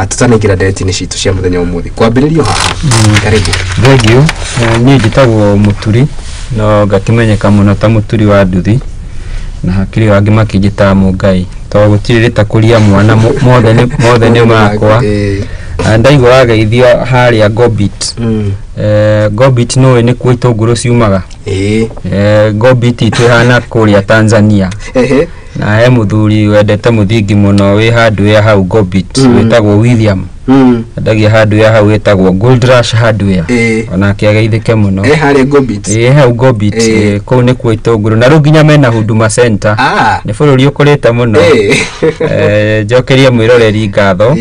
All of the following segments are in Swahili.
Tutanengira nderetini citu cia muthenya umuthi kwambiririo haha. Karibu. Thank you. Ni njitagwo Muturi no gakimenyeka muno ta Muturi wa Nduthi na hakiri wangi makijita Mungai to gutirita kuria mwana mothe ni makwa. Ndaigo wageithio haria Gobit. Gobit no ni kuo itunguru ciumaga. Gobit itihana kuria Tanzania. Na muthuri wendete muthingi muno wi handu ya hau Gobit wetagwo William. Ndagia handu ya hau wetagwo Gold Rush Hardware. Ona kiageithike muno. Haria Gobit. Hau Gobit ko ni kuo itunguru na ruginya mena Huduma Center. Ni bururi ukurite muno. Jokeria mwiroreri ngatho.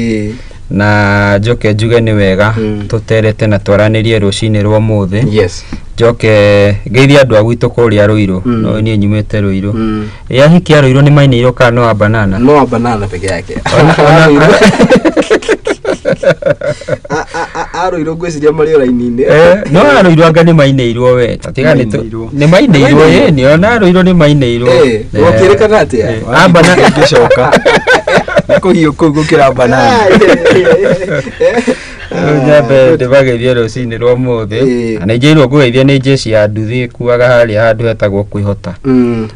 Na joke njuge ni wega tuterete na twaranirie rucini rwa muthe. Yes. Joke geithia andu agwitu kuria Ruiru no ni nyumete Ruiru. Ya hiki ya Ruiru ni mainiro kana no a banana. No a banana peke yake. Ruiru gwiciria mari oraini-ini. No Ruiru anga ni mainirwo we. Tatigani ni mainirwo ye ni ona Ruiru ni mainirwo. Wakirikana atia? A banana ngicoka. Kuhiyo kugukira banana. Nyabe ndibagethia rucini rwa muthe na njirwo kugeithia ni jeshi ya Nduthi kuaga haria handu hetagwo kwihota.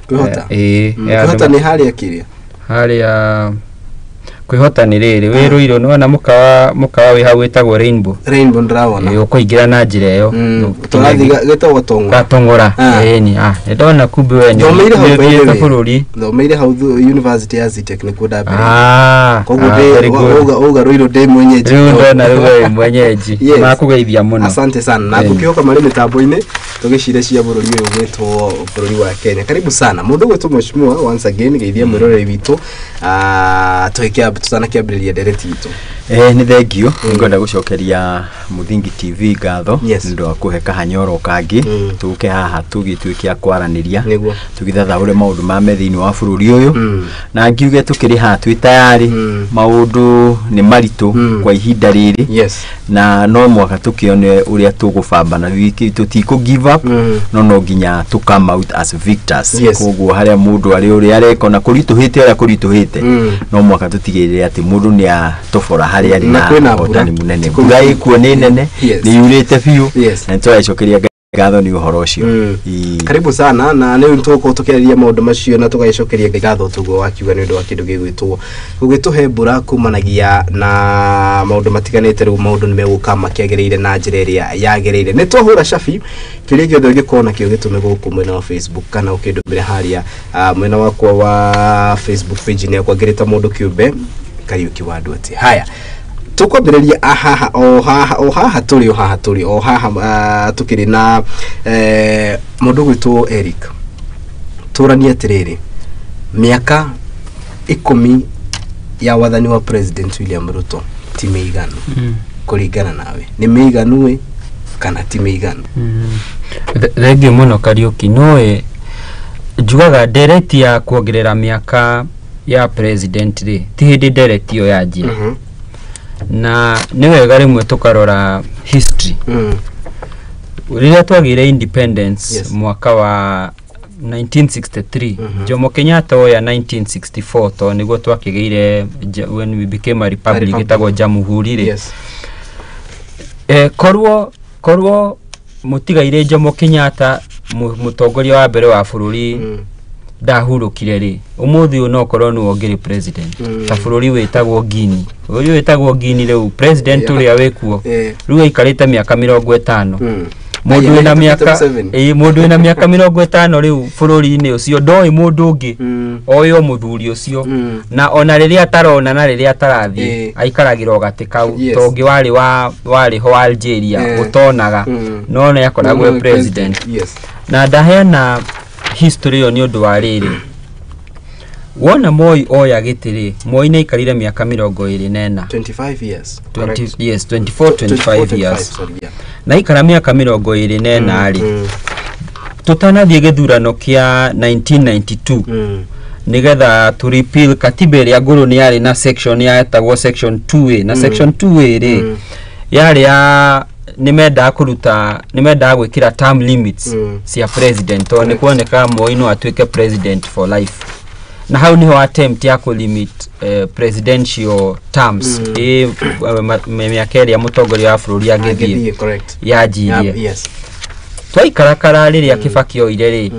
Kwihota. Kwihota ni haria kiria. Haria kwihota ni riri wi Ruiru no na mukawa wi hau wetagwo Rainbow ndrawona ukuingira na njira iyo turathi getagwo Tongora ni ndona kumbe we ni bururi thomeire hau University ya Technical Dabe koguo uga Ruiru de mwenyeji ndona ruwe mwenyeji na kugeithia muno. Asante sana na tukihoka mari mitambo-ini tugicire cia bururi uyu gwitwo bururi wa Kenya. Karibu sana mundu gwitwo mheshimiwa once again geithia mwiroreri witu tuikia tutana kiambiriria ndereti itu. Ni thengio ngwenda gucokeria Muthingi TV ngatho ndo akuhe kahanyoro kangi tuke haha tugituikia kwaraniria tugithathaure maundu ma methini wa bururi uyu na ngiuge tukiri ha twi tayari maundu ni maritu kwa ihinda riri na no mwaka tukione uria tugubambana wiki tutiku give up no nginya to come out as victors. Koguo haria mundu ari uria areko na kurituhite ara kurituhite no mwaka tutigirire ati mundu ni atofora haria ari na hotani munene ngai kuone nene ni yurite fiu na twacokeria ngatho ni uhoro ucio. Karibu sana na leo ntuko tukereria maundu macio na tugacokeria ngatho tugo wakiuga ni ndu wa kindu gigwitwo gugituhe mbura kumanagia na maundu matiganite ru maundu nimeguka makiagereire na njira iria yagereire ni twahura shafi kiri giothe gikona kio gitume guku mwena wa Facebook kana ukindumire haria mwena wakwa wa Facebook page ni yakwa gereta mundu kiumbe Kariuki wa Ndwati. Haya tukwambiriria haha turi tukiri na mundu gwitwo Eric turania tiriri miaka 10 ya wathani wa President William Ruto ti meiganu kuringana nawe ni meiganu we kana ti meiganu? Thengio muno Kariuki noe njugaga ndereti ya kuongerera miaka ya president ri ti hindi ndereti yo yanjia na ni wega rimwe tukarora history. Riria twagire independence mwaka wa 1963 Jomo Kenyatta ya 1964 to niguo twakigeire when we became a republic itagwo Jamhuri ri korwo mutigaire Jomo Kenyatta mutongoria wa mbere wa bururi ndahurukire ri umuthi uno korwo ni wongere president ta bururi wetagwo Guinea uri wetagwo Guinea riu president uria wekuo riu ikarite miaka 50 mundu wina miaka 50 riu bururi-ini ucio ndoi mundu ungi oyo muthuri ucio na ona riria atarona na riria atarathi aikaragira gati kau tongi wari ho Algeria utonaga no ne yakoragwo president na ndaheana history yo ni undu wa riri wona Moi oya gitiri Moi ne ikarire miaka 24 years 25 years na ikara miaka 24 ari tutanathie githurano kia 1992 nigetha to repeal katiba ya nguru ni yari na section ya etagwo section 2A na section 2A ri yari ya nimenda gwikira term limits cia president to ni kuoneka Moi no atuike president for life na hau niho attempt ya ku limit presidential terms miaka ya mutongoria wa bururi agithie yajirie yes twaikarakara riria Kibaki oire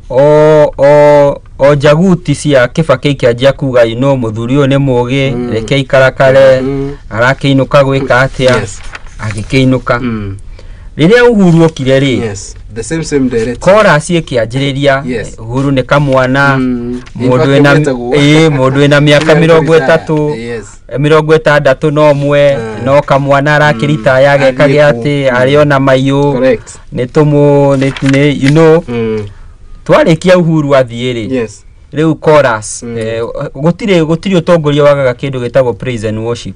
o jaguti cia Kibaki kianjia kuga muthuri uyu ni mugi reke ikarakare arakiinuka gwika atia agikeinuka riria Uhuru okire ri the same direct chorus ikianjiriria Uhuru ni kamwana mundu ena miaka 30 60 no mwe no kamwana arakirita yage kage ati ariona mayu ni tumu you know twarikia Uhuru athiiri riu chorus gutiri utongoria wagaga kindu gitagwo praise and worship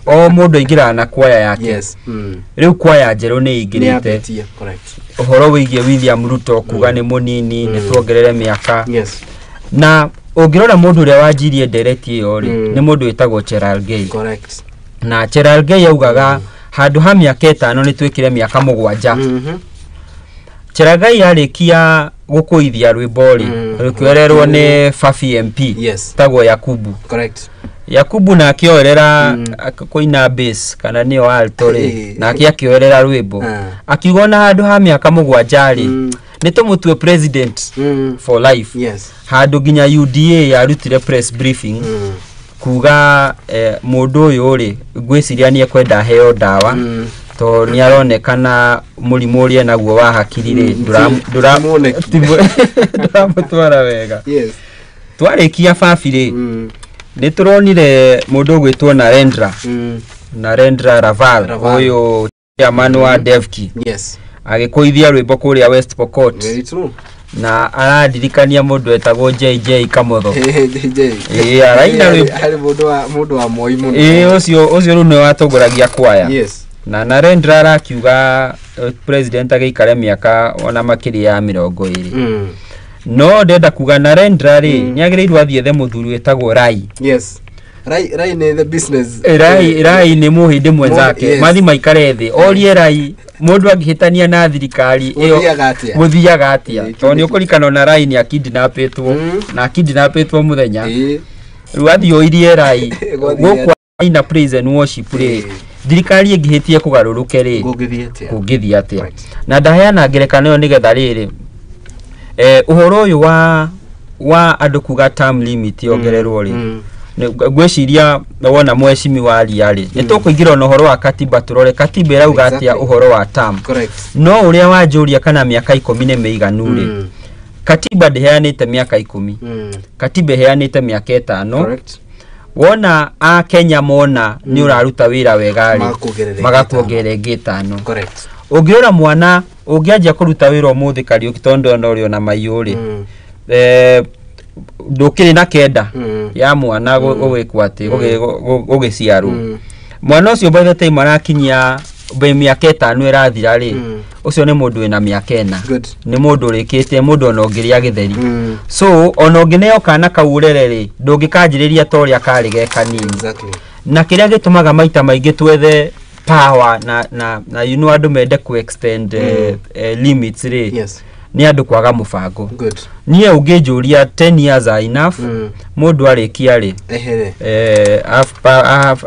o mundu ingira na kwaya yake riu kwaya njeru ni ingirite uhoro wigie William Ruto kuga ni munini ni tuongerere miaka na ungirora mundu uria wajirie direct iyo ri ni mundu witagwo Cherargei na Cherargei augaga handu ha miaka 5 ni twikire miaka 7 Cherargei arikia gukuithia rwibori rukwererwo ni Fafi MP tagwo Yakubu Yakubu na akioerera koina bass kana niyo alto ri na akioerera rwimbo akigona handu ha miaka 7 ni tumutwe president for life handu ginya UDA yarutire press briefing kuga mundu uyu ri gwiciria ni ekwenda heo dawa to ni aronekana murimu uria naguo wa hakiri ri duramutwara wega twarikia Fafi ri ni turonire mundu gwitwo Narendra Raval uyu chairman wa Devki agikuithia rwimbo kuria West Pokot na aradirikania mundu etagwo JJ Kamotho araina mundu wa moi muno ucio runo watongoragia kwaya na Narendra arakiuga president ageikare miaka ona makiria ya 20 no ndenda kuga Narendra ri ni agirirwo athiethe muthuri wetagwo Rai Rai ni the business Rai ni muhindi mwenzake mathi maikare thi orie Rai mundu angihitania na thirikari iyo guthiaga atia to ni ukurikana na Rai ni akidnapetwo na kidnapetwo muthenya riu athioirie Rai gukwa ina praise and worship ri thirikari ingihitie kugaruruke ri kungithia atia na ndaheana ngerekano yo nigetha riri uhoro uyu wa andu kuga term limit yongererwo ri gweciria wona mweshimi wa riari ni tukuingira no horo wa katiba turore katiba irauga atia uhoro wa term no uria wanjuria kana miaka 10 ni meiganu ri katiba ndeheanite miaka 10 katiba iheanite miaka 5 wona a Kenya mona ni uraruta wira wega ri magakuongerera 5 ungiora mwana ungianjia kuruta wira umuthi Kariuki tondo no uri na mayu ri ndukiri na kenda ya mwana gugikwa ati gugiciaru mwana ucio by the time arakinyia miaka 5 irathira ri ucio ni mundu ena miaka 4 ni mundu urikite mundu onongiria githeri so onongineo kana kaurere ri ndungikanjiriria toria kari gekanini na kiria gitumaga maita maingi twethe power na you know andu mende ku extend limits ri ni andu kwaga mubango nie ungijuria 10 years are enough mundu arikia ri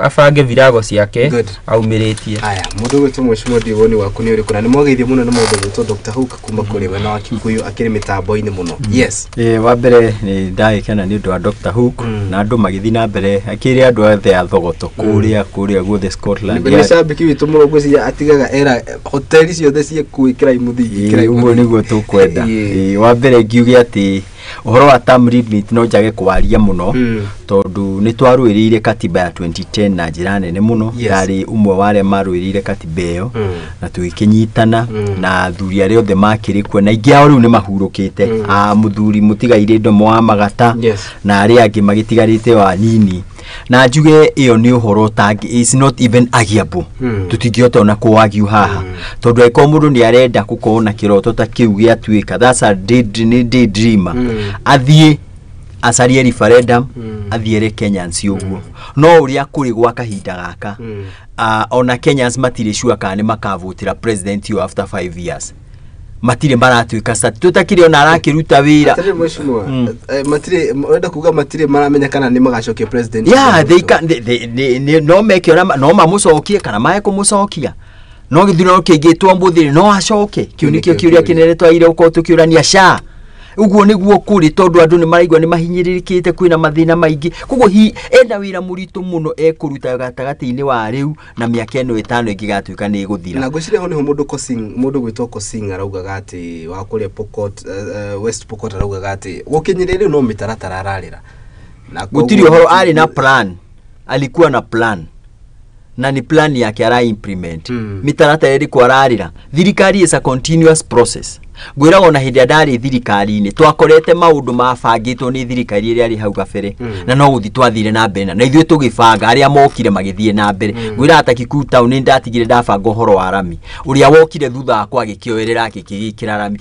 afange virago ciake aumiritie aya mundu gwitu mweshimo ndiwoni waku ni uri kuna ni mwageithie muno na mundu gwitu Dr. Hook kuma kuri we na wakikuyu akiri mitambo-ini muno wa mbere ni ndaikena ni ndu wa Dr. Hook na andu magithi na mbere akiri andu othe athogoto kuria guothe Scotland ni shabiki witu muno gwiciria atigaga era hoteli ciothe cie kuikira imuthi uguo niguo tukwenda wa mbere ngiuge ati uhoro wa term limit no njage kwaria muno tondu ni twarwirire katiba ya 2010 na njira nene muno yari umwe wale marwirire katiba iyo na tuikinyitana na thuri ari othe makiri kwe na ingi ao riu ni mahurukite muthuri mutigaire ndomo wa magata na ari angi magitigarite wa nini na njuge iyo ni uhoro tag is not even arguable tutingihota ona kuwagiu haha tondu eko mundu ni arenda gukona kiroto ta kiu giatuika that's a daydreamer athie acarie referendum athiere Kenyans uguo no uria kuri gwa kahinda gaka ona Kenyans matire sure kana makavutira president you after 5 years matire maratuika sati tutakire ona arakiruta wira atari mheshimiwa matire wenda kuga matire maramenya kana ni magacokia president no make ona no mamucokie kana mae kumucokia no githino kingitwo mbuthiri no acoke kiu nikio kiuria kinere twaire uko tukiurania sha uguo niguo kuri tondu andu ni maraigwa ni mahinyiririkite kwina mathina maingi kugo enda wira muritu muno ekuruta gatagati-ini wa riu na miaka eno 5 ingigatuika ni guthira na gwicire ho ni mundu gwitwo Kosing araugaga ati wa kuria Pokot West Pokot araugaga ati gukinyirire no mitaratara ararira na gutiri horo ari na plan alikuwa na plan na ni plan yake ara implement mitaratara iri kwararira thirikari is a continuous process gwira ona hindi ndari thirikari-ini twakorete maundu mabangitwo ni thirikari iri ari hau gabere na no guthi twathire na mbere na ithuĩ tugibanga aria mokire magithie na mbere gwira ata Kikuyu town ni ndatigire ndabanga horo wa rami uria wokire thutha akwa agikioerera agikigikira rami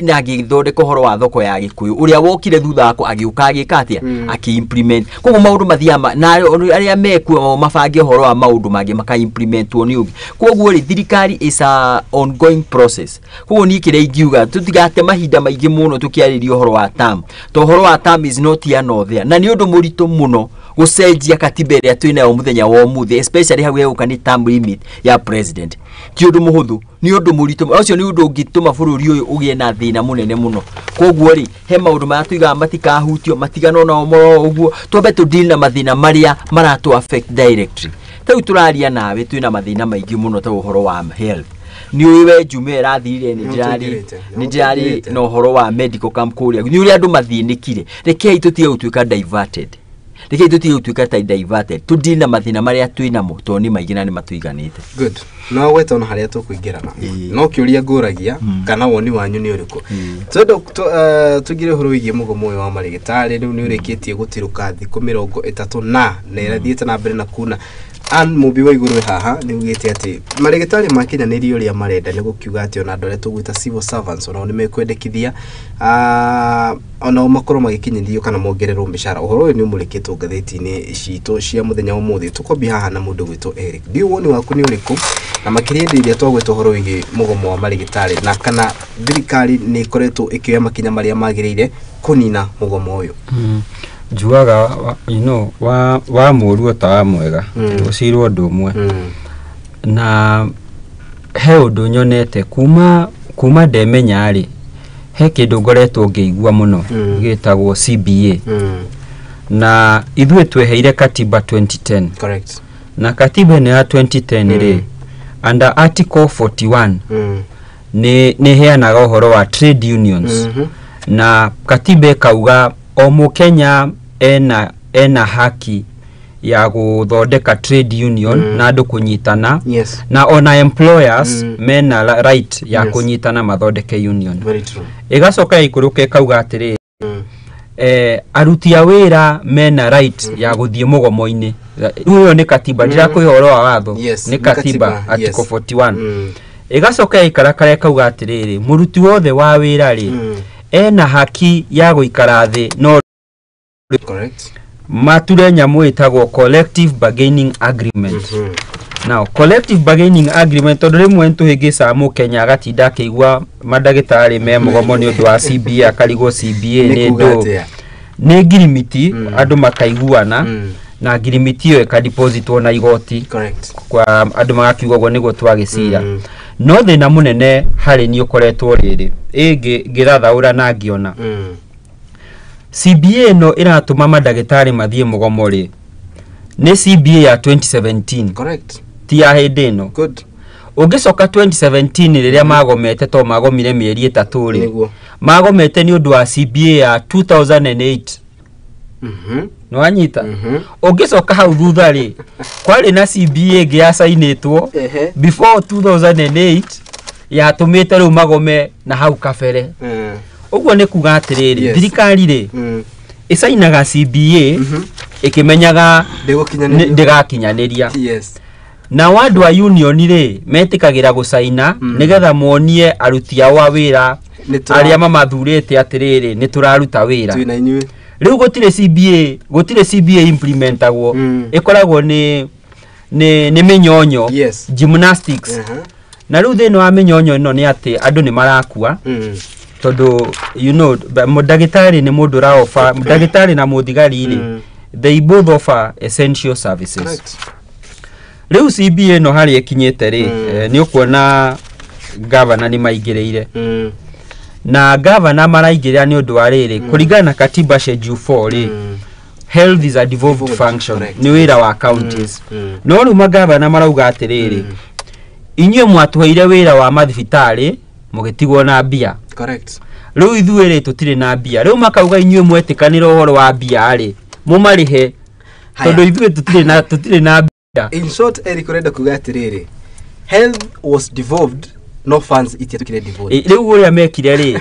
na agithondeka horo wa thoko ya Gikuyu uria wokire thutha akwa agiuka agikatia aki-implement koguo maundu mathiama na aria mekuo mabange horo wa maundu mangi maka-implementwo ni ugi koguo ri thirikari is a ongoing process koguo ni kire tutigate mahinda maingi muno tukiaririo horo wa term to horo wa term is not here no there na ni undu murito muno gucenjia katiba iria twina yo muthenya wa umuthi especially hau heguka ni term limit ya president ti undu muhuthu ni undu murito ucio ni undu ungituma bururi uyu ugie na thina munene muno koguo ri he maundu matwiga matikahutio matigano na omoro uguo twambe tu deal na mathina maria maratu affect directly tau turaria nawe twina mathina maingi muno ta uhoro wa health ni uwe jume rathire ni njari no horo wa medical camp kuria ni uri andu mathinikire rekei tutige gutwika diverted to deal na mathina maria twina mo to ni maigina ni matuiganite good no weta ona haria tukuingirana no kiuria nguragia kana woni wanyu ni uriku twendo tugire horo wigie mugomo uyu wa marigitari riu ni urikitie gutiruka thiku 30 na irathiite na mbere na kuna an mubi wa iguru haha ni ugite ati marigitari ma Kenya ni rio ria marenda ni gukiuga ati ona ndore tugwita civil servants ona ni mekwendekithia ona makoro magikinyirio kana mongererwo mishara uhoro uyu ni umurikitwo ngatheti-ini ciito cia muthenya wa muthi tukobi haha na mundu gwitwo Eric ndio woni waku ni uriku na makiria iria twagwitwo horo wigi mugomo wa marigitari na kana thirikari ni koretwo ikioya makinya maria magirire kunina mugomo uyu juaga wa muruo ta wa mwega ucirwo ndumwe na he undu nyonete kuma ndemenya ari he kindu ngoretwo ngeigua muno gitagwo CBA na ithuĩ tweheire katiba 2010 correct na katiba ni ya 2010 ri under article 41 ni heanaga uhoro wa trade unions na katiba kauga o Mukenya ena haki ya guthondeka trade union na andu kunyitana na ona employers mena right ya kunyitana mathondeke union very true igacoka ikuruke kauga atiri aruti a wira mena right ya guthie mugomo-ini uyo ni katiba ndira kuhoro wa watho ni katiba article 41 igacoka ikarakare kauga atiri muruti wothe wa wira ri ena haki ya guikara thi no correct mature nyamu itagwo collective bargaining agreement now collective bargaining agreement tondu rimwe ntuhingisa Mukenya agatinda kigwa madagitari me mugomo ni undu wa CBA akarigwo CBA ni ndu ni ngirimiti andu makaiguana na ngirimiti yo ka depositwo na igoti correct kwa andu magakiugwa go niguo twagicira no thina munene hari ni ukoretwo riri ngirathaura na ngiona CBA no iratuma madagitari mathie mugomo ri ni CBA ya 2017 correct ti ya hindi no good ugicoka 2017 riria magomete to magomire mieri 3 ri magomete ni undu wa CBA ya 2008 no anyita ugicoka hau thutha ri kwari na CBA ngi ya sainitwo before 2008 ya tumite riu magome na hau kabere uguo ni kuga atiriri thirikari ri isainaga CBA ikimenyaga ndigakinyaniria na wandu wa union ri metikagira gusaina nigetha monie aruti a wa wira aria mamathurite atiriri ni turaruta wira riu gutire CBA implementagwo ikoragwo ni minyonyo gymnastics na riu thino wa minyonyo ino ni ati andu ni marakua todo you know mudagitari ni mundu ra offer mudagitari na muthigari ri they both offer essential services. Riu CBA no hari ekinyete ri ni ukuona governor ni maigireire na governor maraigirira ni undu wa riri kuringana na katiba schedule 4 ri health is a devolved function ni wira wa counties no ru magavana marauga atiriri inyuĩ mwatũheire wĩra wa mathibitari mũgĩtigwo na mbia. Correct. Riu ithuĩ tũtirĩ na mbia. Riu makauga inyuĩ mwetĩkanĩra ũhoro wa mbia rĩ mũmarĩhe tondũ ithuĩ tũtirĩ na mbia. In short, Eric urenda kuga atiriri health was devolved, no funds itiatukire devolved. Riu ũrĩa mekire rĩ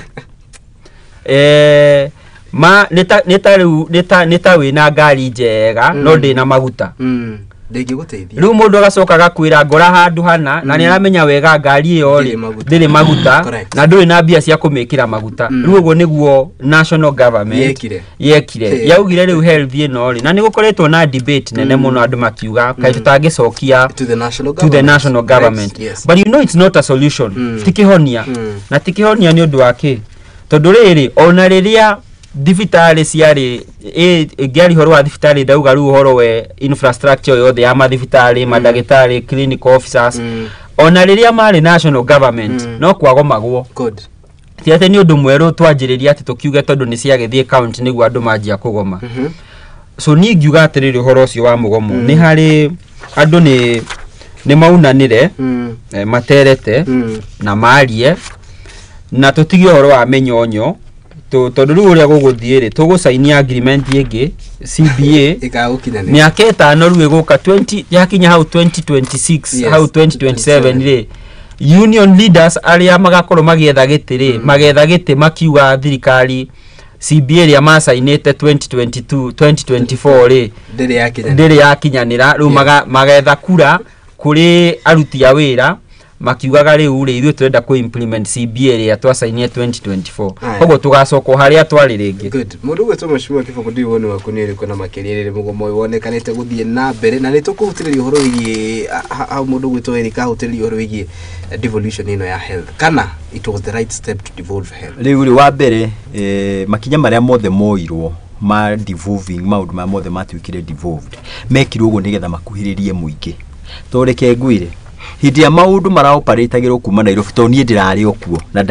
neta wĩna ngari njega no ndĩna maguta. Ndĩngĩgũteithia. Riu mũndũ agacoka agakwĩra ngora handũ hana na nĩ aramenya wega ngari ĩyo ndĩrĩ maguta na ndũrĩ na mbia cia kũmĩkĩra maguta. Riu ũguo nĩguo national government yekire yaugire riu health ĩno rĩ na nĩ gũkoretwo na debate nene mũno andũ makiuga kaĩ tũtangĩcokia to the national government. But you know it's not a solution. Tikihonia na tikihonia nĩ ũndũ wake tondũ rĩrĩ ona rĩrĩa thibitari ciarĩ ngari horo wa thibitari ndauga riu horo we infrastructure yothe ya mathibitari madagitari clinical officers ona rĩrĩa marĩ national government no kwagomagwo. Good. Ti ati ni undu mweru twanjĩrĩria ati tukiuge tondu ni ciagĩthie county nĩguo andu manjia kũgoma. So ni ngiuga atirĩrĩ horo ũcio wa mũgomo ni hari andu ni maunanire materete na marie na tutigio horo wa menyonyo tondu riu uria gũgũthiĩ rĩ tũgũsainia agreement ĩngĩ CBA ĩgagũkinyanĩra mĩaka 5 riu ĩgũka 20 yakinya hau 2026 hau 2027 rĩ union leaders aria magakorwo magietha gĩtĩ rĩ magetha gĩtĩ makiuga thirikari CBA ria masainĩte 2022 2024 rĩ ndĩrĩ yakinyanĩra riu magetha kura kuri aruti a wĩra makiugaga riu ri ithuĩ turenda ku implement CBA ria twasainie 2024 koguo tugacokwo haria twari ringi. Good. Mundu gwetwo Mheshimiwa Kiboko ndi woni waku ni riko na makeria ri mugomo wonekanite guthie na mbere na nitukuhutiria uhoro wigie how mundu gwetwo Erika hutiria uhoro wigie devolution ino ya health kana it was the right step to devolve health. Riu ri wa mbere makinya maria mothe moirwo ma devolving maundu ma mothe matuikire devolved mekirwo uguo nigetha makuhiririe muingi toreke ngwire hindi ya maundu maraoparetagirwo kuma Nairobi to nie ndirari okuo na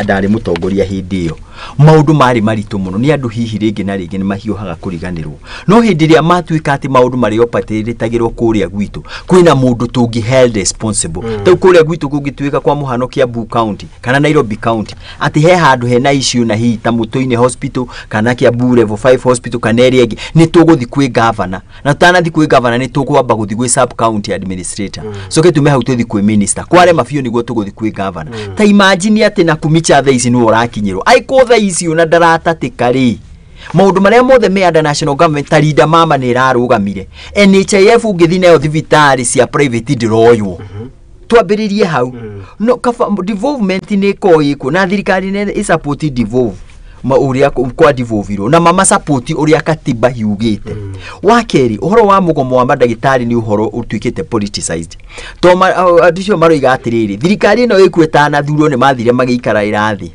ndari mutongoria hindi iyo maundu mari maritu muno ni andu hihi ringi na ringi ni mahiuhaga kuriganirwo no hindi ria matuika ati maundu mari opateretagirwo kuria gwitu kwina mundu tungi held responsible tau kuria gwitu kungituika kwa muhano Kiambu County kana Nairobi County ati he handu hena issue na hi ta Mutoini Hospital kana Kiambu Level 5 Hospital kana area ingi ni tuguthi kwi governor na tanathi kwi governor ni tugwamba guthi kwi sub county administrator so ketume hau tuthi kwi minister kware mafio niguo tuguthi kwi governor ta imagine ati na kumicha tha ici ni urakinyirwo aiko tha ici ona daratatika ri maundu maria mothe me under national government tarinda mama ni rarugamire NHIF ungithi nayo thibitari cia private ndiroywo twambiririe hau no devolvement ni koiko na thirikari ne support devolve uria kwa devolviro na mama support uria katiba hiugite wakeri uhoro wa mugomo wa madagitari ni uhoro utuikite politicized to addition maroiga atiriri thirikari ino ikweta na thuro ni mathire magiikara irathi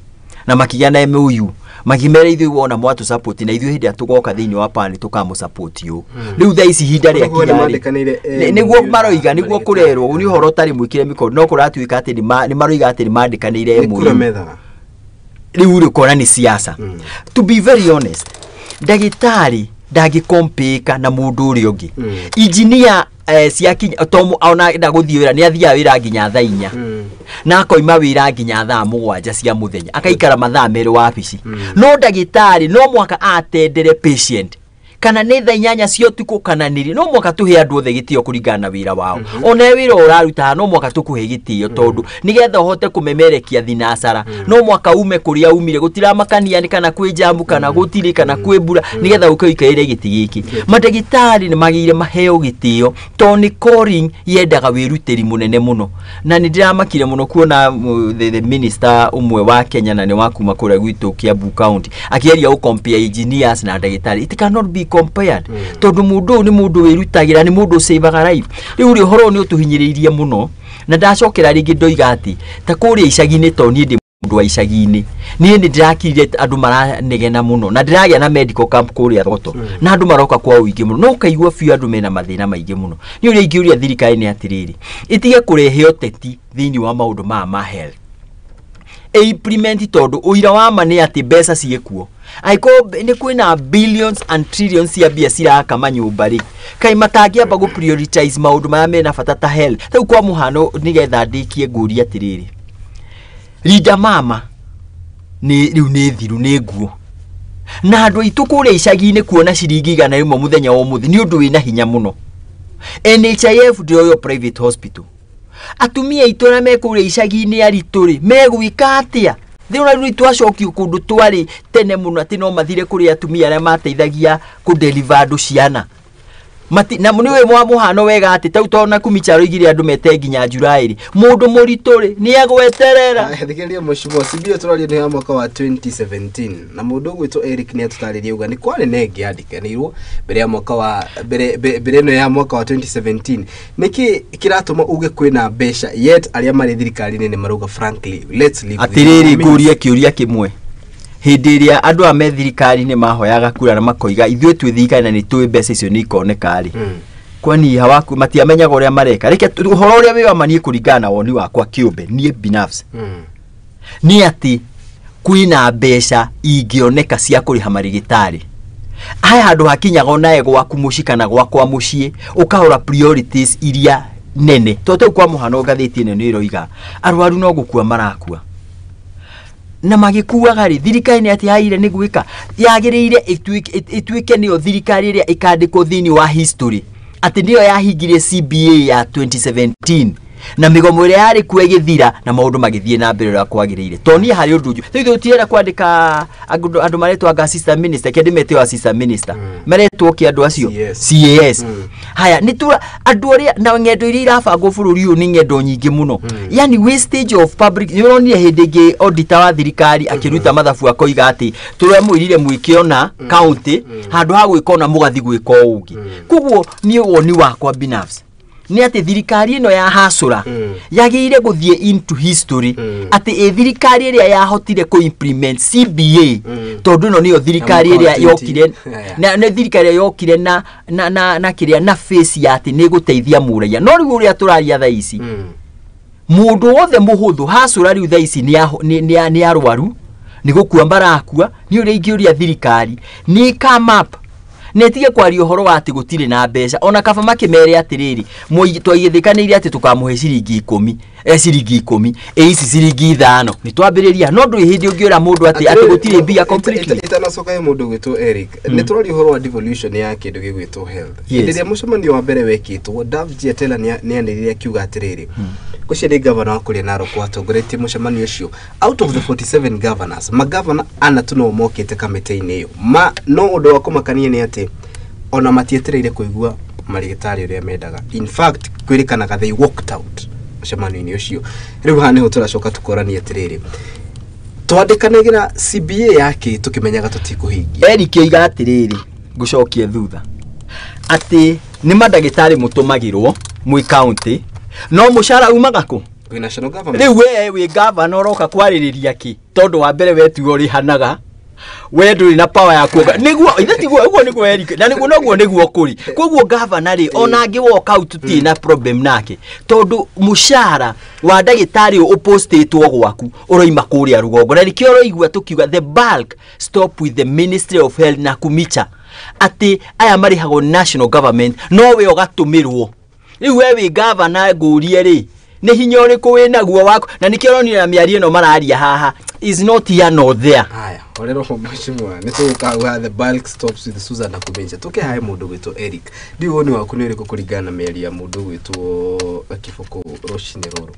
na makigana MOU magimera ithuĩ wona mwatu support na ithuĩ hindi atugoka thiini wa pani tukamu support yo riu tha ici hinda ria kinyari niguo maroiga niguo kurerwo ni uhoro tari mwikire mikono no kuratuika ati ni maroiga ati ni mandikanire MOU riu ri kona ni siasa to be very honest dagitari ndagikompeka na mundu uri ungi engineer ciakinya tomu ona ndaguthii wira ni athia wira nginya thaa 4 na akoima wira nginya thaa 7 cia muthenya akaikara mathaa meri wabici no dagitari no mwaka atendere patient kana ni thaa 8 cia utuku kana niri no mwaka tuhe andu othe gitio kuringana na wira wao ona wira uraruta no mwaka tukuhe gitio tondu nigetha uhote kumemerekia thinasara no mwaka ume kuria umire gutira makania ni kana kwi jambu kana gutiri kana kwi bura nigetha ukaikaire giti giki madagitari ni magire maheo gitio to ni calling yendaga wiruteri munene muno na ni ndiramakire muno kuona the minister umwe wa Kenya na ni wakuma kuria gwitu Kiambu County akieria u compare engineers na dagitari it cannot be compared tondu mundu ni mundu wirutagira ni mundu saveaga life riu ri horo ni utuhinyiririe muno na ndacokera ringi ndoiga ati ta kuria icagi-ini to ni ndi mundu wa icagi-ini ni ndirakirire andu maranegena muno na ndiragia na medical camp kuria roto na andu maroka kwa uingi muno no kaigua fiu andu mena mathina maingi muno ni uria ingiuria thirikari ni atiriri itige kurehe oteti thini wa maundu ma health implement tondu uira wa ma ni ati mbeca ciekuo aiko ni kwina billions and trillions ya bia ciraka manyumba ri kai matangiamba go prioritize maundu maya mena bata ta health tau kwa muhano nigetha ndikie nguri atiriri Linda mama ni riu ni thiru ni nguo na andu aitu kuria icagi-ini kuona ciringi 100 muthenya wa muthi ni undu wina hinya muno NHIF ndio private hospital atumia aitu na mekuria icagi-ini arituri megwika atia thira riu twacokio kundu twari tene muno ati no mathire kuria atumia aria mateithagia ku deliver andu ciana mati na muniwe mwa muhano wega ati tau tona kumicharo igire andu mete nginya Julai mundu murituri ni agweterera thikiria mushimo sibio turario ni mwaka wa 2017 na mundu gwito Eric ni atutaririe uga ni kwani nenge andikanirwo mbere ya mwaka wa mbere no ya mwaka wa 2017 niki kiratuma uge kwina besha yet aria mari thirikari ni maruga frankly let's leave atiriri kuria kiuria kimwe hindi iria andu a methirikari ni mahoyaga kura na makoiga ithwe twi thirikari na ni twi mbeca icio ni ikoneka ri kwani hawaku matiamenyaga uria mareka reke uhoro uria wiwa manie kuringana woni wakwa kiumbe nie binafsi ni ati kwina mbeca ingioneka cia kuriha marigitari aya handu hakinyaga nae gwaku mushikana gwakwa mucie ukahora priorities iria nene toto kwa muhano ngathiti ne ni iroiga arwaru no gukua marakua na magikuaga ri thirikari ni ati haire ni gwika yagiriire itwike niyo thirikari iria ikandikwo thini wa history ati niyo yahingirie CBA ya 2017 na migomo iria yari kwegithira na maundu magithie na mbere ya kwagiriire toni hari undu thithu tiera kwandika andu maretwa assistant minister kende meteo assistant minister maretwo ki andu acio CAS haya ni tura andu aria na ngendo iria irabangwo bururi uyu ni ngendo nyingi muno yani wastage of public you ni hindingi auditor wa thirikari akiruta mathabu akoiga ati turemwirire mwikiona county handu ha gwikona mugathi gwiko ugi kuguo ni woni wakwa binafsi ni ati thirikari ino ya hasura yagiire guthie into history ati thirikari iria yahotire ku implement CBA tondu no niyo thirikari iria yokire na thirikari yokire na kiria na face ya ati ni guteithia muraia no riu uria turaria tha ici mundu wothe muhuthu hasura riu tha ici ni arwaru ni gukua barakua ni uria ingiuria thirikari ni come up netige kwaria horo wa ati gutire na mbeca ona kaba makimere atiriri twagithikanire ati tukamuhe ciringi 10 ciringi 10 ici ciringi 5 ni twambiriria no ndu hindi ungiura mundu ati gutire mbia completely itanacoka mundu gwitwo Eric ni turaria horo wa devolution ya kindu gigwitwo health ndiria mucemanio wa mbere wekitwo Dav Jetela ni aniriria kiuga atiriri ucio ni governor wa kuria Narok watongoretie mucemanio ucio out of the 47 governors magavana ana tuno mokite kamiti-ini iyo no undu wa kumakania ni ati ona matietereire kuigua marigitari uria mendaga in fact kwirikanaga they walked out mucemanio-ini ucio riu hane ho turacoka tukorania atiriri twandikanagira CBA yake tukimenyaga tutikuhingia Eric iga atiriri gucokia thutha ati ni madagitari mutumagirwo mwi county no mushara umaga ku national government riu we governor roka kwaririria ki tondu wa mbere wetu uri hanaga we nduri na power ya kuoga niguo ithitiguo uguo niguo Eric na niguo noguo niguo kuri koguo governor ri ona angi walk out ti na problem nake tondu mushara wa dagitari opostitwo gwaku uroima kuria rugongo na nikio roigua tukiuga the bulk stop with the Ministry of Health na kumicha ati aya marihago national government no we ogatumirwo riu we governor ngurie ri ni hinya uriku winaguo wako na nikio ronira miario no mararia haha is not here nor there haya orero ho mashimwa ni tukaga the bulk stops with Susan na kubenja tuke hae mundu gwitwo Eric ndiwo ni waku ni uriku kuringana miaria mundu gwitwo Kifuku Roshine roro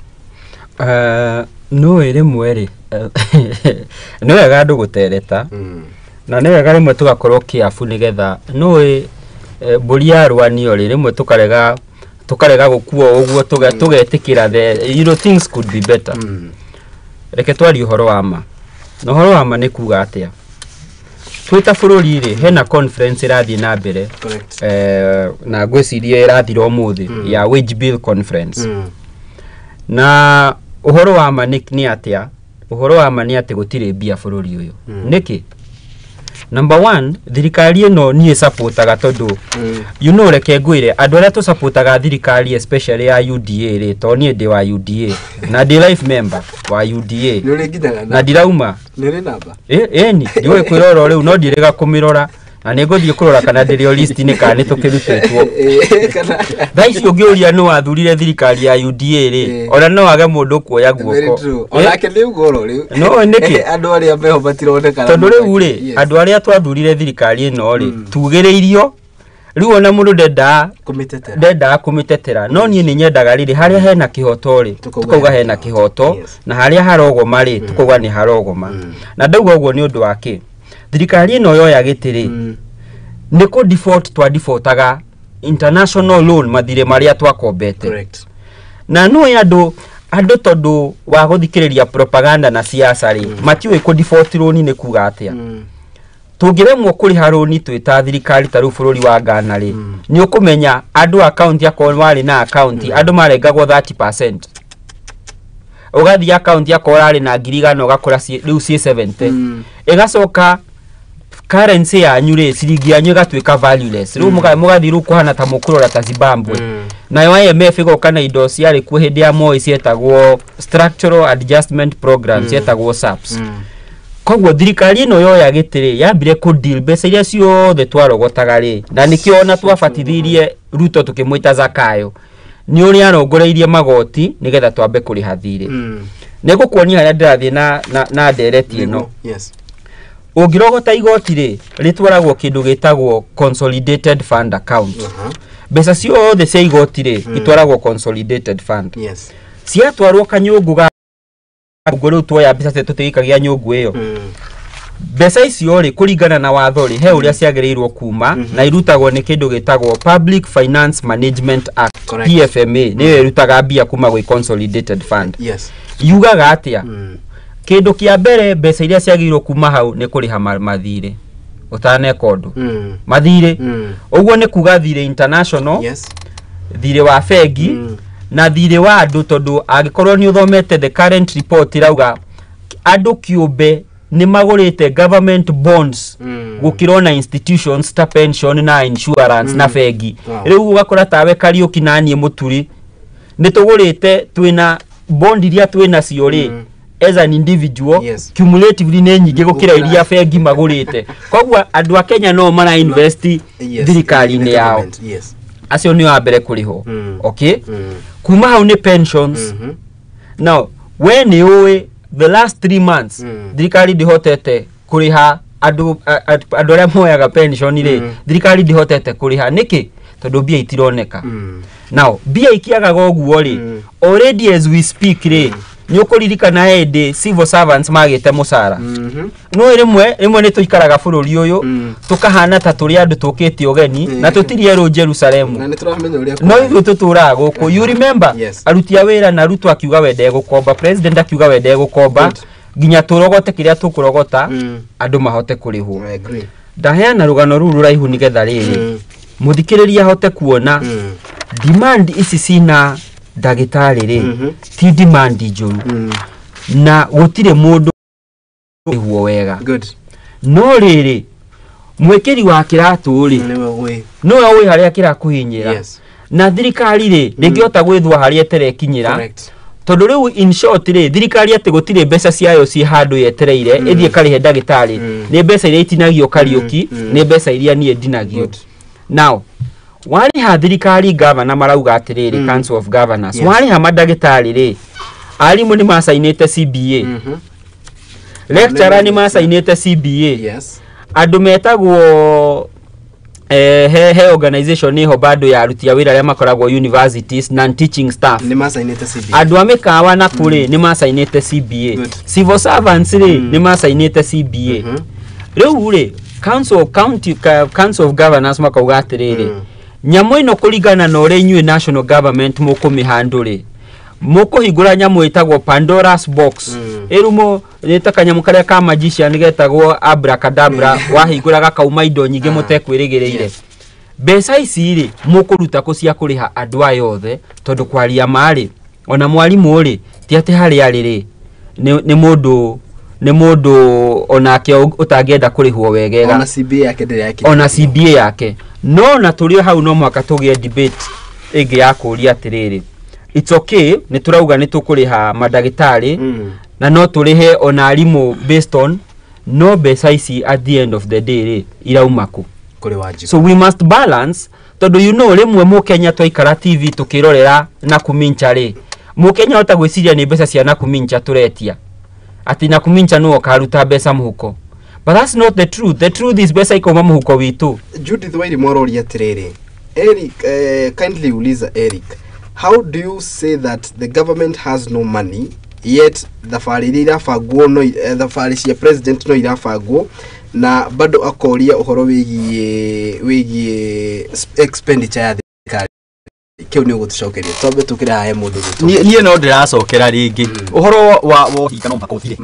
no ere mweri no wega andu gutereta na ne wega rimwe tugakorwo kiafu nigetha no buria rwanio rimwe tukarega gukua uguo tugetikira the things could be better reke twari uhoro wa ma no horo wa ma ni kuga atia twita bururi ri hena conference irathi na mbere na gwiciria irathi ro muthi ya wage bill conference na uhoro wa manik ni atia uhoro wa mani ati gutire bia bururi uyu niki number 1 thirikari ino nie supportaga tondu you know reke ngwire andu aria tu supportaga thirikari especially ya UDA ri to nie ndi wa UDA na ndi life member wa UDA na ndirauma nire namba ni ndiwe kwirora riu no ndirega kumirora na niguthie kurora kana ndirio list ni kana tukirutetwo thaici ungiuria no wathurire thirikari ya UDA ri ona no age mundu kuoya guoko ona ke riu goro riu no niki andu aria meho batironeka tondu riu ri andu aria twathurire thirikari ino ri tugiriirio riu ona mundu ndenda kumitetera no nie ni nyendaga riri haria hena kihoto ri tukauga hena kihoto na haria harogoma ri tukauga ni harogoma na ndauga uguo ni undu wake thirikari ino yoya gitiri ni ko defaultaga international loan mathire maria twakombete na no andu tondu wa guthikiriria propaganda na siasa ri matiwe ko default loan ni kuga atia tungiremwo kuriha loan twita thirikari taru bururi wa Ghana ri ni ukumenya andu account yako wari na account andu marengagwo 30% ugathi account yako wari na ngirigano gakora riu C70 igacoka currency ya nyure ciringi yanyu gatwika valueless riu mugathiru kuhana ta mukurora ta Zimbabwe na IMF igokana indo ciari ku hindi ya Moi cietagwo structural adjustment programs cietagwo SAPS kogwo thirikari ino yoya gitiri yambire ku deal mbeca iria ciothe twarogotaga ri na nikiona twabatithirie Ruto tukimwita Zakayo ni uri arongoreirie magoti nigetha twambe kuriha thiri nigukuonia haria ndirathie na ndereti ino ungirogota igoti ri ritwaragwo kindu gitagwo consolidated fund account mbeca ciothe cia igoti ri itwaragwo consolidated fund ciatwarwo kanyungu ga ngoro twoya mbeca cia tutigikagia nyungu iyo mbeca icio ri kuringana na watho ri he uria ciagereirwo kuma na irutagwo ni kindu gitagwo Public Finance Management Act PFMA niyo irutaga mbia kuma gwi consolidated fund yugaga atia kindu kia mbere mbeca iria ciagirwo kuma hau ni kuriha mathire utane kondu mathire uguo ni kuga thire international thire wa fegi na thire wa andu tondu agikorwo ni uthomete the current report irauga andu kiumbe ni magurite government bonds gukirwo na institutions ta pension na insurance na fegi riu ugakora tawe Kariuki na nie muturi ni tugurite twina bond iria twina cio ri as an individual cumulatively ne nyingi gukira iria fegi magurite kogwa andu a Kenya no mara invest thirikari ni yao acio ni wa mbere kuriho okay kuma hau ni pensions now when you the last 3 months thirikari dihotete kuriha andu aria moyaga pension ri thirikari dihotete kuriha niki tondu bia itironeka now bia ikiagaga oguo ri already as we speak ri ni ukuririkana hende civil servants magite musara no rimwe ni tuikaraga bururi uyu tukahana ta turi andu tukite ogeni na tutirie ru Jerusalem na nituramenya uria no ithu tuturaga guku you remember aruti a wira na Ruto akiuga wende gukomba president akiuga wende gukomba ginya turogote kiria tukurogota andu mahote kurihwo ndaheana rugano ruru raihu nigetha riri muthikiriria hote kuona demand ici cina dagitari ri ti demand njuru na gutire mundu huo wega no riri mwekeri wa kiratu ri no we haria kirakuhinyira na thirikari ri ndingihota gwithwa haria terekinyira tondu riu in short ri thirikari ati gutire mbeca ciayo ci handu yetereire ithie karihe dagitari ni mbeca iria itinagio Kariuki ni mbeca iria nie dinagio now wari ha thirikari governor marauga atiriri Council of Governors wari ha madagitari ri arimu ni masainite CBA lecturer ni masainite CBA andu metagwo he organization ni ho bado ya aruti a wira aria makoragwo universities non teaching staff ni masainite CBA andu amikawa na kuri ni masainite CBA civil servants ri ni masainite CBA riu ri Council of Governors makauga atiriri nyamu ino kurigana na ore nyue national government mukumihandure mukuhingura nyamu itagwo Pandora's box irumo nita kanyamu karia ka magician nigetagwo abracadabra wahingura gakauma indo nyingi mutekwirigireire mbeca ici ri mukuruta ku cia kuriha andu aya othe tondu kwaria mari ona mwarimu ri ti ati hari ari ri ni mundu onake utangienda kurihwo wegega ona CBA yake no na turi hau no mwaka tugie debate igi ya kuria atiriri it's okay ni turauga ni tukuriha madagitari na no turihe ona arimu based on no mbeca ici at the end of the day iraumaku kuri wajibu. So we must balance tondu rimwe mukenya twaikara TV tukirorera na kumincha ri mukenya ota gwiciria ni mbeca cia na kumincha turetia ati na kumincha no karuta mbeca muhuko, but that's not the truth. The truth is mbeca ikoma muhuko witu. Judith Wairi Morori atiriri Eric, kindly uliza Eric, how do you say that the government has no money yet the farira fago no the farisia president no irafago na bado akoria uhoro wigi expenditure ya thirikari kiu ni gutucokeria tobe tukira hae mundu gitu nie no ndiracokera ringi uhoro wa hinga no mpakothire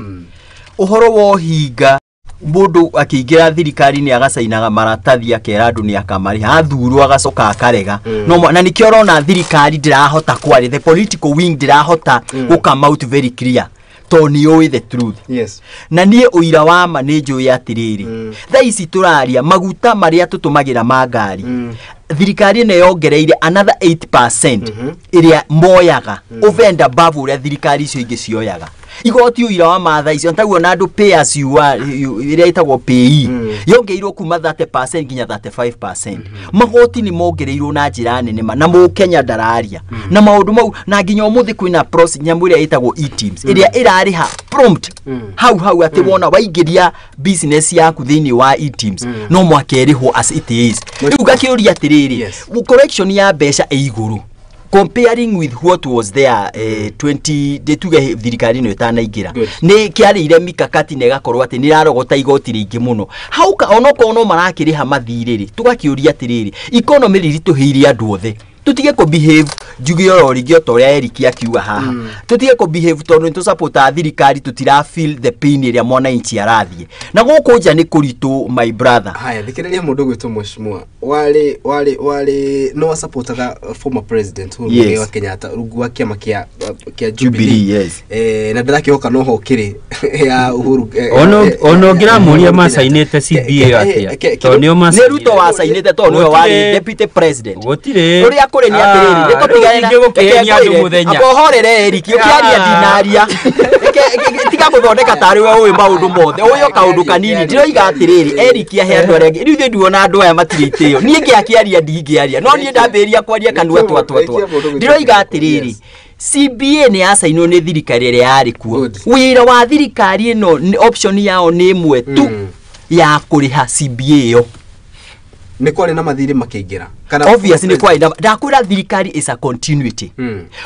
uhoro wa hinga mundu akiingira thirikari ni agacainaga maratathi akera andu ni akamari athurwo agacoka akarega no na nikio rona thirikari ndirahota kwari the political wing ndirahota gukama out very clear to ni oi the truth. Yes. Na nie uira wa ma ni njui atiriri tha ici turaria maguta maria tutumagira magari thirikari ne yongereire another 8% iria moyaga over and above uria thirikari icio ingi cioyaga igoti uira wa matha icio ntaguo na andu pay as you are iria itagwo pay yongeirwo kuma 30% nginya 35%. Magoti ni mongereirwo na njira nene na mukenya ndararia na maundu mau na nginya umuthi kwina process nyamu iria itagwo e-teams iria irariha prompt hau ati wona waingiria business yaku thini wa e-teams no mwakerihwo as it is. Riu gakiuria atiriri correction ya mbeca iguru comparing with what was there 20 de tuge thirikari no itanaingira ni kiari ire mikakati ne gakorwo ati nirarogota igoti ringi muno hauka onoko no marakiriha mathiriri tugakiuria atiriri economy rituhiria andu othe tutige ko behave jugi ororigio toria Eric akiuga haha tutige ko behave tondu to support thirikari tutira feel the pain iria mwana inchi arathie na guku nja ni kuritu my brother. Haya thikiriria mundu gwitwo Mheshimiwa wale no supportaga former president Uhuru wa Kenyatta rungu wa kiama kia Jubilee. Yes. Na ndirakihoka no hokiri ya Uhuru ono ngira muria masainete CBA atia to nio ne Ruto wa sainete to no wali deputy president gotire uria kuri ni atiriri reko tigana gukenya andu muthenya abohorere Eric ukiaria dinaria tiga guthondeka tari we uyu maundu mothe uyu kaundu kanini ndiroiga atiriri Eric ahe andu aria riu thi nduona andu aya matiriteyo nie ngiakiaria ndingiaria no nie ndambiria kwaria kanua twa ndiroiga atiriri CBA ni asainwo ni thirikari iria yari kuo wira wa thirikari ino option yao ni imwe tu ya kuriha CBA yo ni kwari na mathiri makiingira kana obviously ni kwari ndakwira thirikari is a continuity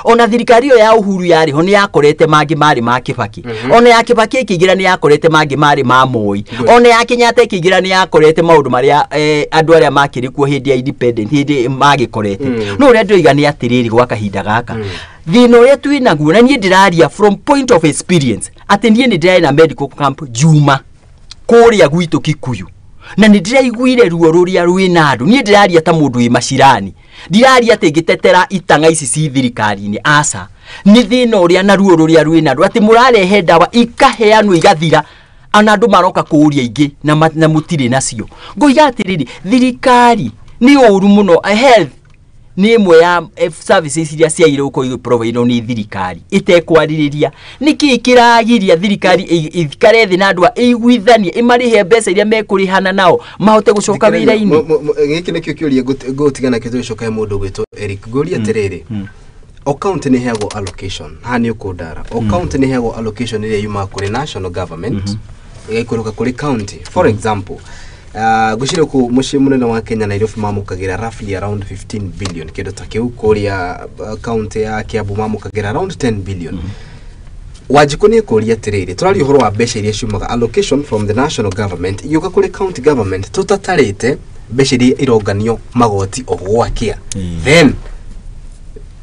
ona thirikari yo ya Uhuru yari ho ni yakorete mangi mari ma Kibaki ona ya Kibaki ikiingira ni yakorete mangi mari ma Moi ona ya Kenyatta ikiingira ni yakorete maundu maria andu aria makiri kuo hindi ya independent hindi magikorete no ria ndoiga ni atiriri gwa kahinda gaka thino ya twinaguo na nie ndiraria from point of experience ati nie ni ndira na medical camp Juma kuria gwitu Kikuyu na ndiraiguire ruo ruria rwina andu nie ndiraria ta mundu wi macirani ndiraria ati ngitetera itanga ici ci thirikari-ini asa ni thina uria na ruo ruria rwina andu ati murarehe ndawa ikaheanwo igathira ana andu maroka kuuria ingi na mutiri nacio ngoiga atiriri thirikari ni uru muno health ni imwe ya services iria ciaire uko igo provide ni thirikari itekwariria niki kiragiria thirikari ikare thi na andu iguithanie imarihe mbeca iria mekurihana nao mahote gucoka wira-ini giki nikio kiuria gutigana kitu gicoka mundu gwitwo Eric goria terere account ni heago allocation hani ukudara account ni heago allocation iria yuma kuri national government igaikuruka kuri county for example gushire ku mushimu na wa Kenya Nairobi mamukagira roughly around 15 billion kido takiu kuria county ya Kiambu mamukagira around 10 billion wajikoni kuria tiriri turari uhoro wa besha iria shumaga allocation from the national government yuka kuri county government tutatarite besha iria iroganio magoti ogwakia then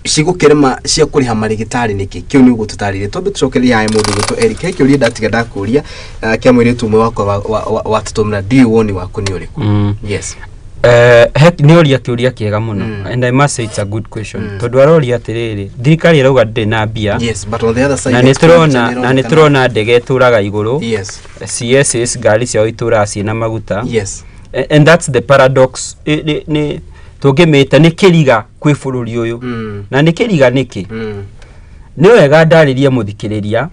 cigukirema cia kuriha marigitari niki kiu ni gututarire tondu tucokeria hae mundu gutu Eric kiu ri ndatiga ndakuria kia mwiri tumwe wakwa wa tutumira dio woni waku ni uriku yes ni oria kiuria kiega muno and I must say it's a good question tondu aroria atiriri thirikari irauga ndi na bia yes but on the other side na niturona ndege turaga iguru yes CSS gari cia itura ciina maguta yes and that's the paradox ni tungimita ni kiriga kwi bururi uyu na ni kiriga niki ni wega ndaririe muthikiriria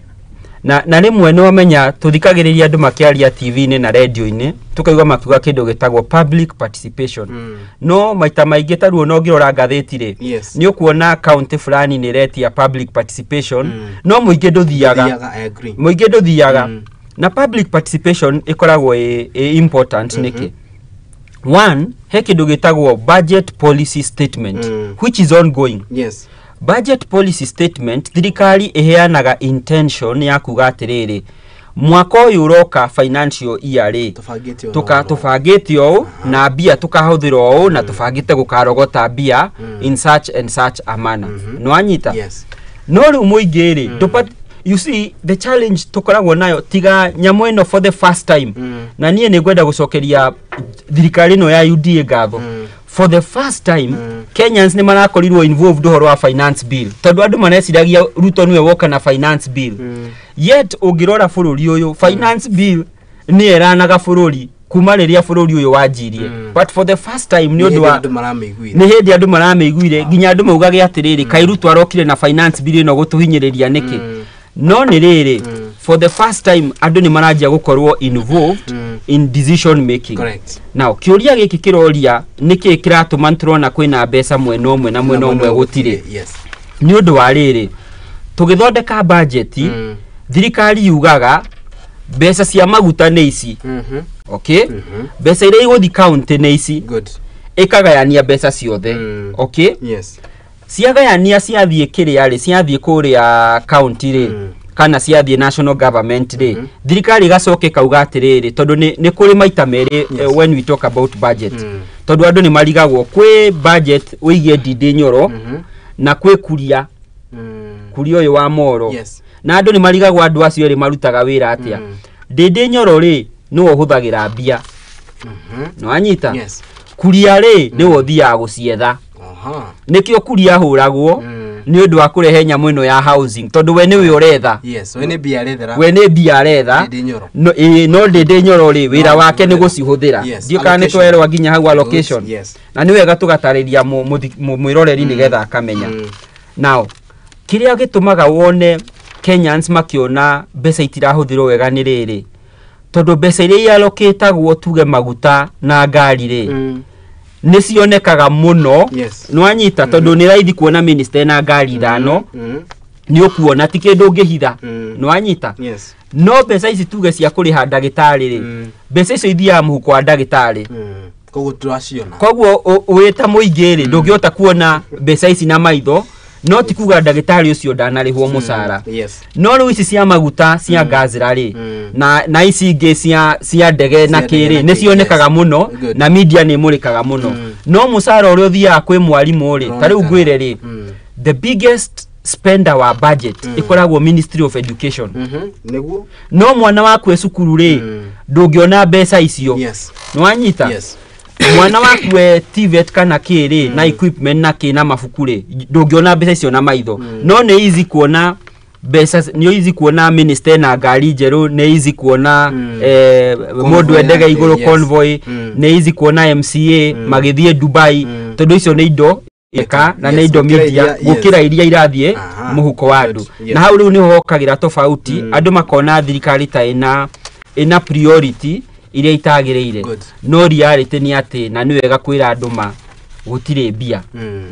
na rimwe no menya tuthikagiriria andu makiaria TV ni na radio ini tukaigwa makiuga kindu gitagwo public participation no maita maingi taruo no ngirora ngatheti ri ni ukuona county fulani ni retia public participation no muingi nduthiaga na public participation ikoragwo important niki one he kindu gitagwo budget policy statement which is ongoing yes budget policy statement thirikari iheanaga intention ya kuga atiriri mwaka uyu uroka financial year ri tufangite o na bia tukahuthira o na tufangite gukarogota bia in such and such a manner no anyita yes no ru muingi ri you see the challenge tukoragwo nayo tiga nyamo ino for the first time na nie ni gwenda gucokeria thirikari no ya UDA gatho for the first time Kenyans ni marakorirwo involved horo wa finance bill tondu andu mareciragia Ruto niwe woka na finance bill yet ungirora bururi uyu finance bill ni eranaga bururi kuma riria bururi uyu wanjirie but for the first time ni undu wa ni hindi andu marameiguire ginya andu maugage atiriri kai Ruto arokire na finance bill ino gutuhinyiriria niki no ni riri for the first time andu ni marajia gukorwo involved in decision making correct now kiuria giki kiroria niki kiratuma nturona kwina mbeca mwena umwe na mwena umwe gutire yes ni undu wa riri tugithondeka budget thirikari yugaga mbeca cia maguta ne ici okay mbeca iria iguthi county ne ici good ikagayania mbeca ciothe okay yes ciagayania ciathie kiria ri ciathie kuria county ri kana ciathie national government ri thirikari gacoke kauga atiriri tondu ni kuri maita meri when we talk about budget tondu andu ni marigagwo kwi budget uigie ndindi nyoro na kwi kuria kuria uyu wa moro na andu ni marigagwo andu acio ri marutaga wira atia ndindi nyoro ri no huthagira bia no anyita kuria ri ni wothia gucietha nikio kuria huragwo ni undu wa kurehe nyamu ino ya housing tondu we niwe uretha yes we ni bia retha no ndindi nyoro ri wira wake ni gucihuthira ndio kana nitwerwa ginya hau allocation na ni wega tugatariria mwiroreri nigetha akamenya now kiria gitumaga wone Kenyans makiona mbeca itirahuthirwo wega ni riri tondu mbeca iria allocatagwo tuge maguta na ngari ri ni cionekaga muno no anyita tondu ni raithi kuona minister na ngari thano ni ukuona ti kindu ngihitha no anyita no mbeca ici tuge cia kuriha ndagitari ri mbeca icio ithia muhuko wa ndagitari koguo turaciona koguo wita muingi ri ndungihota kuona mbeca ici na maitho no ti kuga ndagitari ucio ndanarihwo mucara no riu ici cia maguta cia gazira ri na ici ingi cia ndege na kiri ni cionekaga muno na media ni murikaga muno no mucara uria uthia kwi mwarimu ri tariu ngwire ri the biggest spender wa budget ikoragwo Ministry of Education niguo no mwana waku esukuru ri ndungiona mbeca icio no anyita mwana waku TVET kana kiri na equipment na kina mabuku ri ndungiona mbeca icio na maitho no ni easy kuona mbeca ni easy kuona minister na ngari njeru ni easy kuona mundu endege iguru convoy ni easy kuona MCA magithie Dubai tondu icio ni indo eka na ni indo media gukira iria irathie muhuko wa andu na hau riu ni hokagira tofauti andu makona thirikari ta ina priority iria itagireire no reality ni ati na ni wega kwira andu ma gutire bia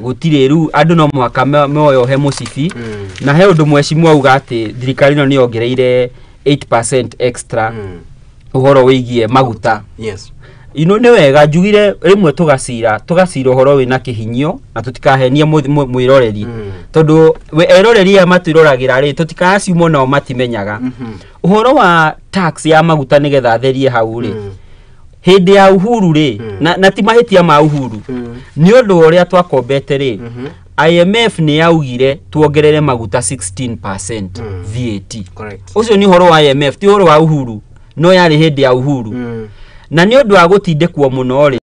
gutire ru andu no mwaka moyo he musifi na he undu mweshimwa uga ati thirikari no ni ongereire 8% extra uhoro wigie maguta ino ni wega njugire rimwe tugacira uhoro wina kihinyio na tutikahenie mwiroreri tondu we eroreri amatirораgira ri tutikaciumo no matimenyaga uhoro wa tax ya maguta nigetha therie hau ri hindi ya uhuru ri na ti mahitia ma uhuru ni undu uria twakombete ri IMF ni yaugire tuongerere maguta 16% VAT. Correct. Ucio ni horo wa IMF, ti horo wa Uhuru. No yari hindi ya Uhuru. Na ni undu wa gutindikwo muno ri.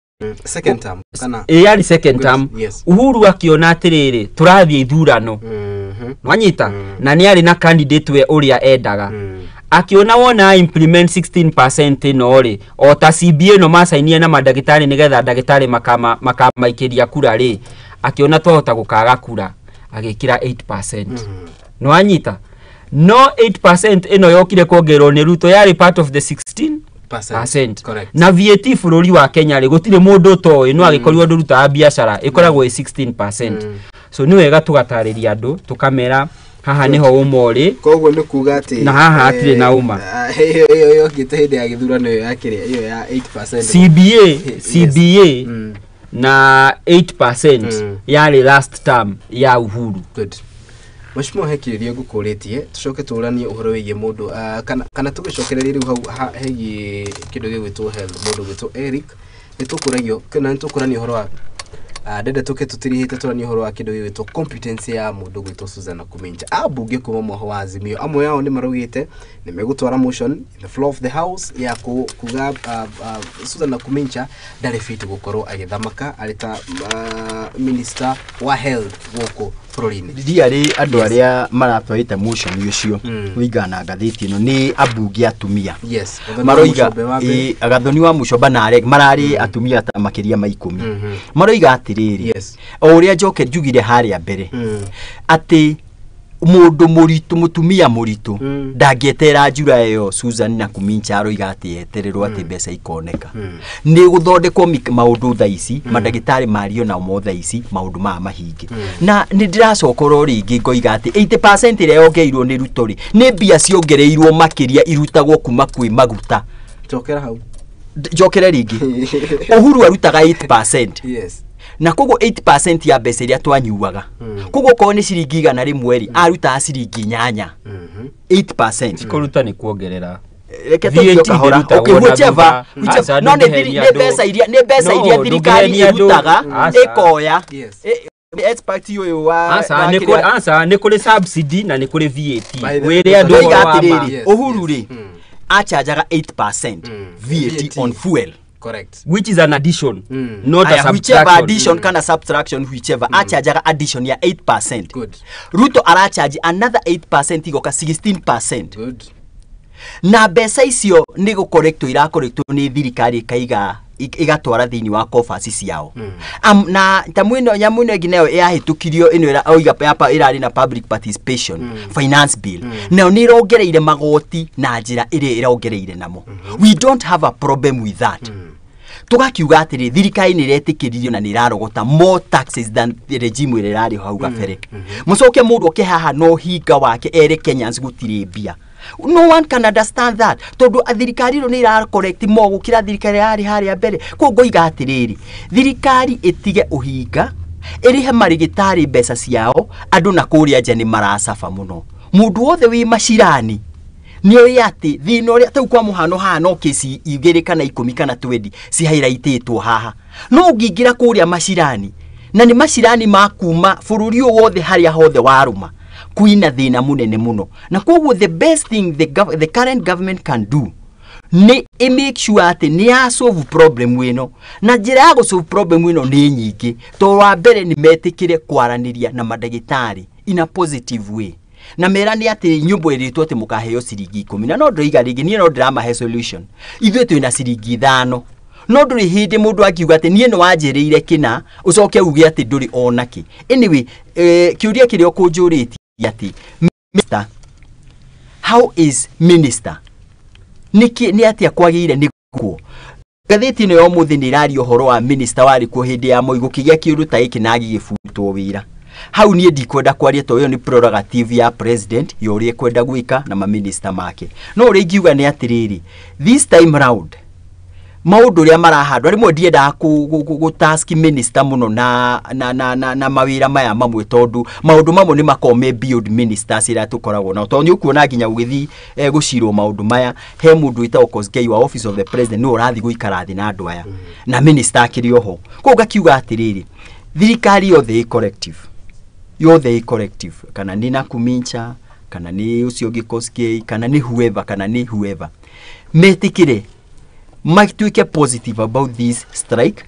Second term kana. Yari second term. Yes. Uhuru akiona atiriri turathie ithurano. Wanyita na ni ari na candidate we uria endaga. Akiona wona implement 16% no ri o ta CBA no masainie na madagitari nigetha dagitari makama ikiria kura ri. Akiona twahota gukaga kura agikira 8%. No anyita no 8% ino yokire kuongerwo ni Ruto yari part of the 16%. Correct. Na VAT bururi wa Kenya ri gutire mundu toy no agikorirwo nduruta ya biashara ikoragwo 16%. So ni wega tugatariria andu tukamera haha niho umori koguo ni kuga ati na haha atire na uma yo gitehinde ya githurano yo yakire iyo ya 8%. CBA na 8% yari last term ya Uhuru. Good. Mheshimiwa Hekiria ngukuretie tucoke turanie uhoro wigie mundu kana tugicokereria riu hau hegi kindu gigwitwo health mundu gwitwo Eric nitukuragio kana nitukurania uhoro wa dede tuke tutirihite turania uhoro wa kindu gigwitwo competence ya mundu gwitwo Susan Nakhumicha abunge kuma mwaho wa Azimio amwe yao ni marugite ni megutwara motion in the floor of the house ya kuga Susan Nakhumicha ndari fit gukorwo agithamaka arita minister wa health goko Florine. Diari andu aria maratwaite motion ucio uigana ngathiti no ni abunge atumia. Yes. Maroiga agathoni wa Mucoba na areg marari atumia ta makiria ma 10. Maroiga atiriri. Yes. O uria Joker jugire haria mbere. Ati mundu muritu mutumia muritu ndagietera njura yo Susan Nakhumicha aroiga ati etererwo ati mbeca ikoneka ni guthondekwo maundu tha ici madagitari mario na mo tha ici maundu ma mahingi na ni ndiracokorwo ringi ngoiga ati 80% ire yongeirwo ni Ruto ri ni bia ciongereirwo makiria irutagwo kuma kwi maguta Jokera hau Jokera ringi Uhuru arutaga 8%. Yes. Na kogo 8% ya mbeca iria twanyuaga kogo ko ni ciringi igana rimwe ri aruta ciringi 8 8% kuruta ni kuongerera reke tuyoka hora okay whichever no ni mbeca iria thirikari irutaga ikoya expect yo wa asa ni kuri subsidy na ni kuri VAT wire andu Uhuru ri achajaga 8% VAT on fuel. Correct. Which is an addition, not a subtraction. Whichever addition kana subtraction, whichever. Achajaga addition ya 8%. Good. Ruto aracharge another 8% igoka 16%. Good. Na besa icio ni gukorektwo irakorektwo ni thirikari kaiga igatwara thini wa coffers ciao. Na tamwino nyamuno ngineyo yahitukirio ino ira oiga hapa irari na public participation finance bill. Now ni rogereire magoti na njira ire irogereire namo. We don't have a problem with that. Tugakiuga atiri thirikari ni retikiririo na ni rarogota more taxes than the regime ire rari hau gabere. Mucoke mundu okehaha no hinga wake ere Kenyans gutire bia. No one can understand that. Tondu thirikari ro ni ira correct mo gukira thirikari yari haria mbere. Kogo iga atiriri. Thirikari itige uhinga irihe marigitari mbeca ciao andu na kuria nje ni maracafa muno. Mundu wothe wi macirani niyo yati thino ria tau kwa muhano hano kesi igere kana 10 kana 20 si highlightitwo haha. No ngingira kuria macirani na ni macirani makuma bururi wothe haria hothe waruma kuina thina munene muno na koguo the best thing the current government can do ni make sure ati ni ya solve problem wino na njira ya go solve problem wino ni nyingi to wa mbere ni metikire kwaraniria na madagitari in a positive way na merani ati nyumbo iritwo ati mukaheo ciringi 10 na no ndoiga ringi ni no ndiramahe solution ithuĩ twina ciringi 5 no nduri hindi mundu akiuga ati nie no wanjiriire kina ucoke uge ati nduri onaki anyway kiuria kirio kunjuriti ati Mr. How is minister ni ati akwagire ni guo gatheti no yomuthi ni rari ohoro wa minister wari ku hindi ya moigo kigia kiuruta iki nagi gifutwo wira hau nie ndikwenda kwaria to yo ni prerogative ya president yori kwenda gwika na ma minister make no uri ngiuga ni atiriri this time round maundu ria marahandwa rimwe ndienda task minister muno na mawira maya mamwe tondu maundu mamwe ni makome build ministers ira tukoragwo na tondu ukuona nginya ugithi gucirwo maundu maya he mundu ita Kosgei wa office of the president no urathi guikara thi na andu aya na minister akiri oho ko gakiuga atiriri thirikari yothe collective yothe collective kana ni Nakumincha kana ni ucio Gikoski kana ni whoever metikire maituike positive about this strike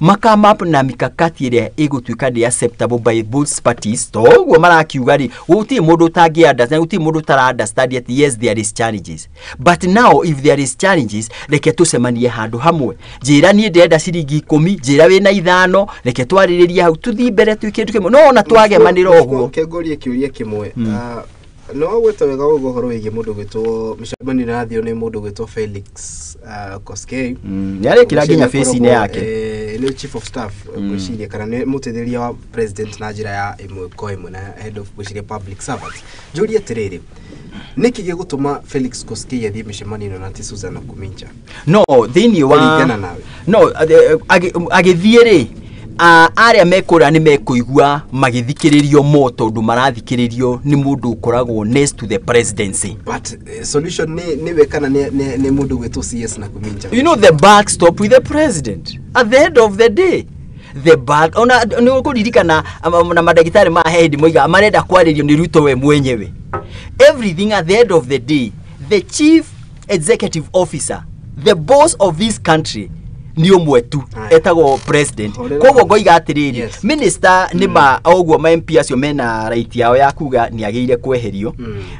makama up na mikakati iria igutuika ni acceptable by both parties toguo marakiuga ri guti mundu tangi understand guti mundu tara understand that yes there is challenges but now if there is challenges reke tucemanie handu hamwe njira ni ndenda ciringi 10 njira wina 5 reke twariririe hau tuthi mbere tuike kimwe no na twage maniro guo kegorie kiuria kimwe no gweta wega ugohoro wige mundu gwitwo micamani rathio ni mundu gwitwo Felix Koskei yare kira ginya face ine yake ni chief of staff gwiciria kana ni mutetheria wa president na njira ya imwe kwa imwe na head of gwiciria public servants juria tiriri niki gigutuma Felix Koskei athie micamani na ti Susan Nakumincha no thini wa no agithie ri aria mekora ni mekuigua magithikiririo mo tondu marathikiririo ni mundu ukoragwo next to the presidency but solution ni wekana ni mundu gwetu CS Nakumincha you know the back stop with the president at the end of the day the back ona ni ukuririkana na madagitari ma head moiga marenda kwaririo ni Ruto we mwenyewe everything at the end of the day the chief executive officer the boss of this country ni omwetu etagwo president koguo ngoiga atiriri minister ni ma ogwo ma MP acio mena right yao ya kuga ni ageire kweherio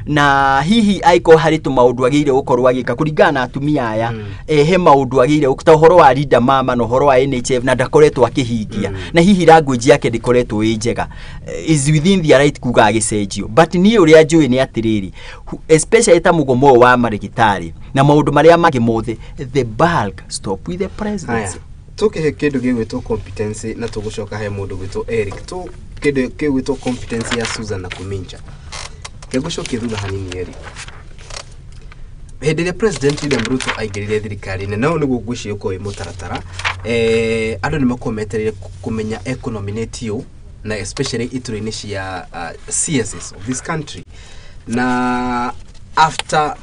na hihi aiko haritu maundu ageire gukorwo agika kuringana na atumia aya he maundu ageire ukita horo wa Linda Mama no horo wa NHF na ndakoretwo akihingia na hihi language yake ndikoretwo njega is within the right kuga agicenjio but ni uria njui ni atiriri especially ta mugomo wa marigitari na maundu maria magi mothe the bulk stop with the president. Tuke kindu gigwitwo competence na tugucoka he mundu gwitwo Eric tu kindu gigwitwo competence ya Susan Nakumincha kegucokia thutha hanini Eric hindi president William Ruto aingirire thirikari ne nao niguo ngwici uko imutaratara andu ni makometereire kumenya economy netio na especially ituri-ini cia CSS of this country na after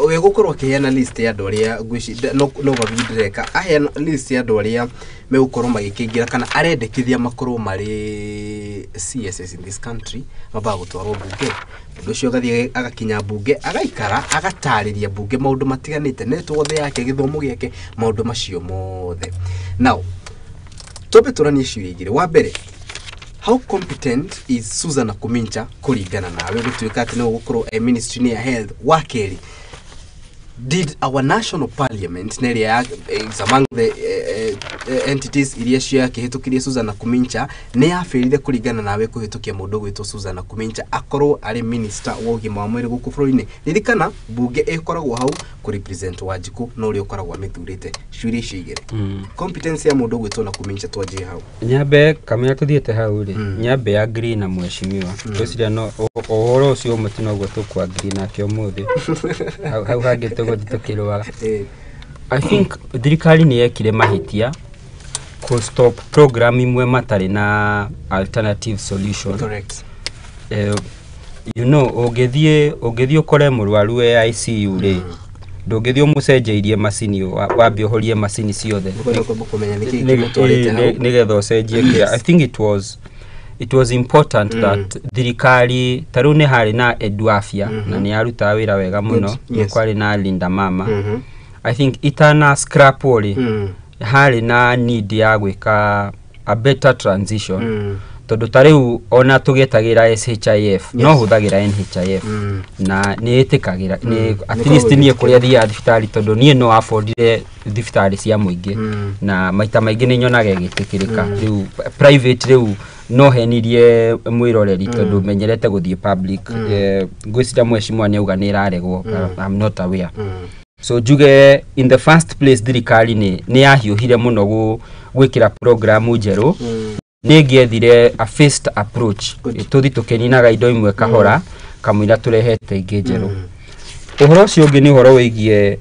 we gukorwo kiheana list ya andu aria ngwici no bavidreka aheana list ya andu aria me gukorwo magikingira kana arendekithia makorwo mari CSS in this country maba gutwarwo bunge nducio gathie agakinya bunge agaikara agatariria bunge maundu matiganite netwothe yake githomo giake maundu macio mothe now tobe turani ciuria igire wa mbere how competent is Susan Nakumincha kuringana nawe gutuika ati no gukorwo ministry ya health wakeri did our national parliament is among the entities iria cia kihitukirie Susan Nakumincha ne yaferire kuringana nawe kuhitukia mundu gwitwo Susan Nakumincha akorwo ari minister wa ugima wa mwiri guku bururi-ini ririkana bunge ikoragwo hau ku represent Wanjiku no uri ukoragwo mithurite ciuria icio igire competence ya mundu gwitwo Nakumincha twaje hau nyambe kamya tuthiete hau ri nyambe ya green na mweshimiwa twiciria no ohoro ucio mutino gwo tukwa green na kio muthi hau hagite tukirwaga I think thirikari ni yekire mahitia ku stop program imwe matari na alternative solution correct you know ogethie ukore murwaru ya ICU ri ndungethio mucenjeirie macini wambe uhorie macini ciothe nigetha ucenjie kia I think it was important that thirikari taru ni hari na Edwafia na ni aruta wira wega muno ni kwari na Linda Mama I think itana scrap woli hari na need ya gwika a better transition tondu tariu ona tugetagira SHIF no huthagira NHIF na ni itikagira ni at least ni kuria thia thibitari tondu ni no affordire thibitari cia muingi na maita maingi ni nyonaga gitikirika riu private riu no henirie mwiroreri tondu menyerete guthie public ngwicira mweshimwa ni uga ni raregwo I'm not aware so juge in the first place thirikari ni yahiuhire muno gwikira programu njeru nigiethire a first approach tuthi tukeninaga indo imwe kahora kamwira turehete ingi njeru uhoro ucio ungi ni uhoro wigie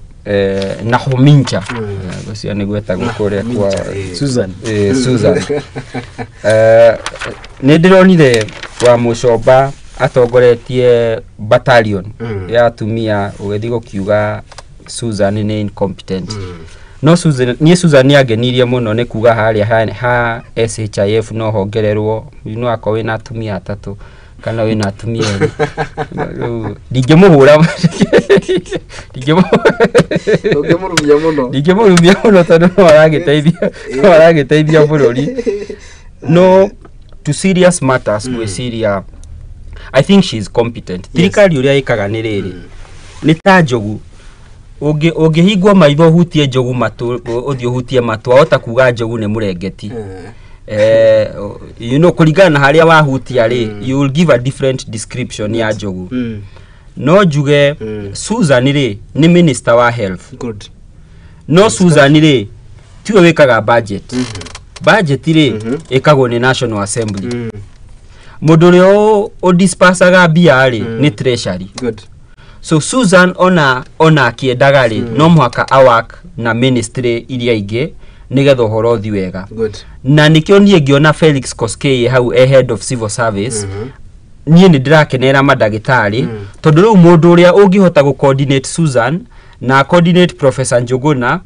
Nakumincha gocia ni gweta gukuria kwa Susan ni ndironire wa mucoba atongoretie battalion ya atumia ugethi gukiuga Susan ni incompetent no Susan niagenirie muno ne kuga haria ha SHIF no hongererwo no akowe na atumia atatu kana we na atumia ndigemuhura ndigemurumia muno tondu no aragiteithia bururi no to serious matters we Syria. I think she is competent. Thirikari uria ikaga ni riri ni ta njogu ungihingwa maitho hutie njogu matu uthio hutie matu ota kuga njogu ne murengeti you know kuringana na haria wahutia ri you will give a different description ya njogu no juge Susan ri ni minister wa health good no Susan ri tiwe wikaga budget budget ri ikagwo ni National Assembly mundu ri o dispersaga bia ri ni treasury good. So Susan ona kiendaga ri no mwaka awak na ministry iria inge nigetho horothi wega good na nikio nie ngiona Felix Koskei hau head of civil service nie ni ndirakenera madagitari tondu riu mundu uria ungihota gu coordinate Susan na coordinate Professor Njuguna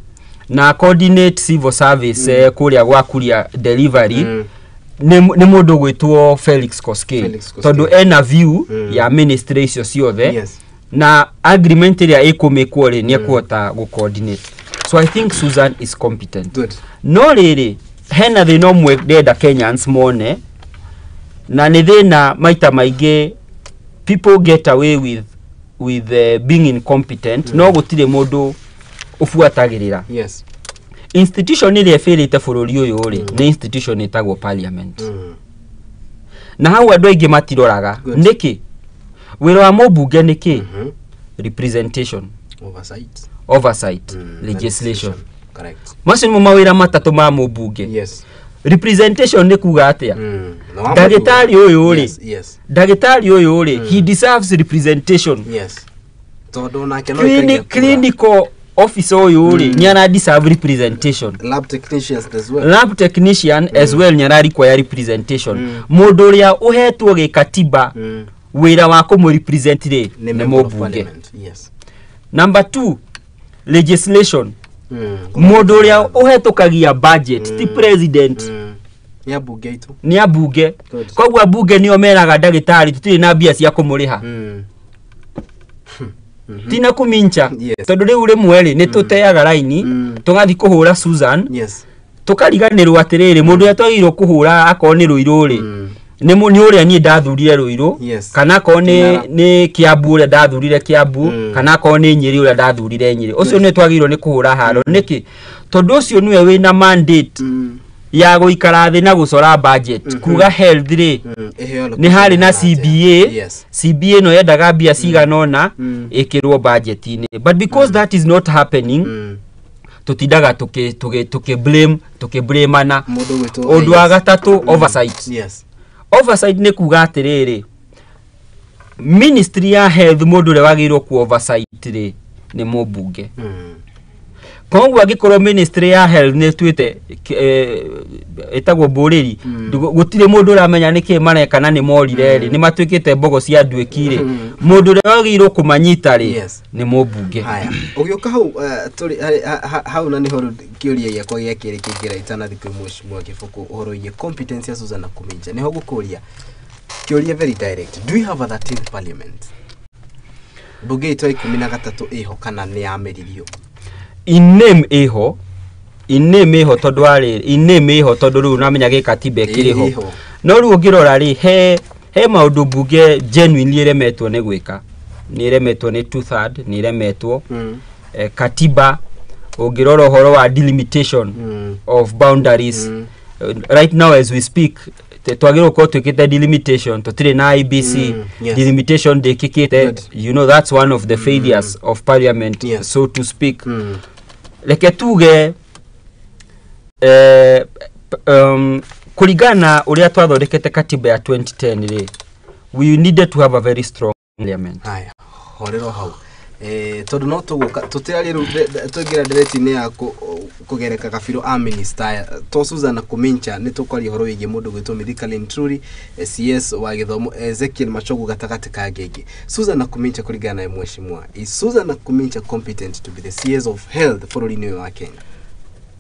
na coordinate civil service kuria gwa kuria delivery ni mundu gwitwo Felix Koskei tondu ena view ya ministry icio ciothe na agreement iria ikumekwo ri ni kuota gu coordinate. So I think Susan is competent. Good. No riri hena thina mwe ndenda Kenyans mone na ni thina maita maingi people get away with being incompetent no gutire mundu ufuatagirira. Yes. Institution ile efirite bururi uyu ri ni institution itagwo parliament. Na hau andu aingi matiroraga niki wira wa mubunge niki representation oversight legislation correct macio ni mawira matatu ma mubunge. Yes. Representation ni kuga atia dagitari uyu ri dagitari uyu ri he deserves representation. Yes. Todo na keno clinical officer uyu ri nyana deserve representation. Lab technician as well nyana require representation. Mundu ria uhetwo gikatiba wira wa kumu represent ri ni mubunge. Yes. Number 2 legislation mundu ria uhetukagia budget ti president ni abunge kogwa abunge ni omeraga ndagitari tutiri na bia cia kumuriha tina kumincha tondu riu rimwe ri ni tuteaga raini tugathi kuhura Susan tukariganirwo atiriri mundu yatwagirwo kuhura akoni ruiru ri ni uria ni ndathurire ruiru kana ko ni Kiambu uria ndathurire Kiambu kana ko ni Nyeri uria ndathurire Nyeri ucio ni twagirwo ni kuhura haro niki tondu ucio niwe wina mandate ya guikara thi na gucora budget kuga health ri ni hari na CBA no yendaga bia ciganona ikirwo budget ini but because that is not happening tutidaga tuke blame na undu wa gatatu oversight. Oversight ni kuga atiriri ministry ya health mundu ure wagirwo ku oversight ri ni mubunge kongwa gikorwo ministry ya health ni twite etagwo buriri gutire mundu uramenya niki mareka na ni morire ri ni matwikite mbogo cia ndwikire mundu ure wagirwo kumanyita ri ni mubunge. Haya ugioka hau turi hau na ni horo kiuria ya kwa yakire kigira itana thiku mheshimiwa Kifuku uhoro ye competence ya Susan Nakhumicha ni ho gukuria kiuria very direct. Do we have a 13th parliament? Bunge itwa 13 iho kana ni ameririo in name iho tondu ari in name iho tondu ru namenya gikatibe kiriho no ru ngirora ri he maundu bunge genuinely remetwo ni gwika ni remetwo ni 2/3 ni remetwo katiba ungirora horo wa delimitation of boundaries right now as we speak twagirwo ko twikite delimitation tutire na IBC delimitation de kikite you know that's one of the failures of parliament so to speak. Leke tuge kuligana uria twathondekete katiba ya 2010 ri we needed to have a very strong parliament. Haya horero hau tondu no tuguka tutirari tugira direct-ini ya kugereka kabiro a minister to Susan Nakhumicha ni tukori horo wigi mundu gwitwo Mithika Nturi CS wa githomo Ezekiel Machogu gatagati ka ngenge. Susan Nakhumicha kuligana na mheshimiwa is Susan Nakhumicha competent to be the CS of health for rini wa Kenya?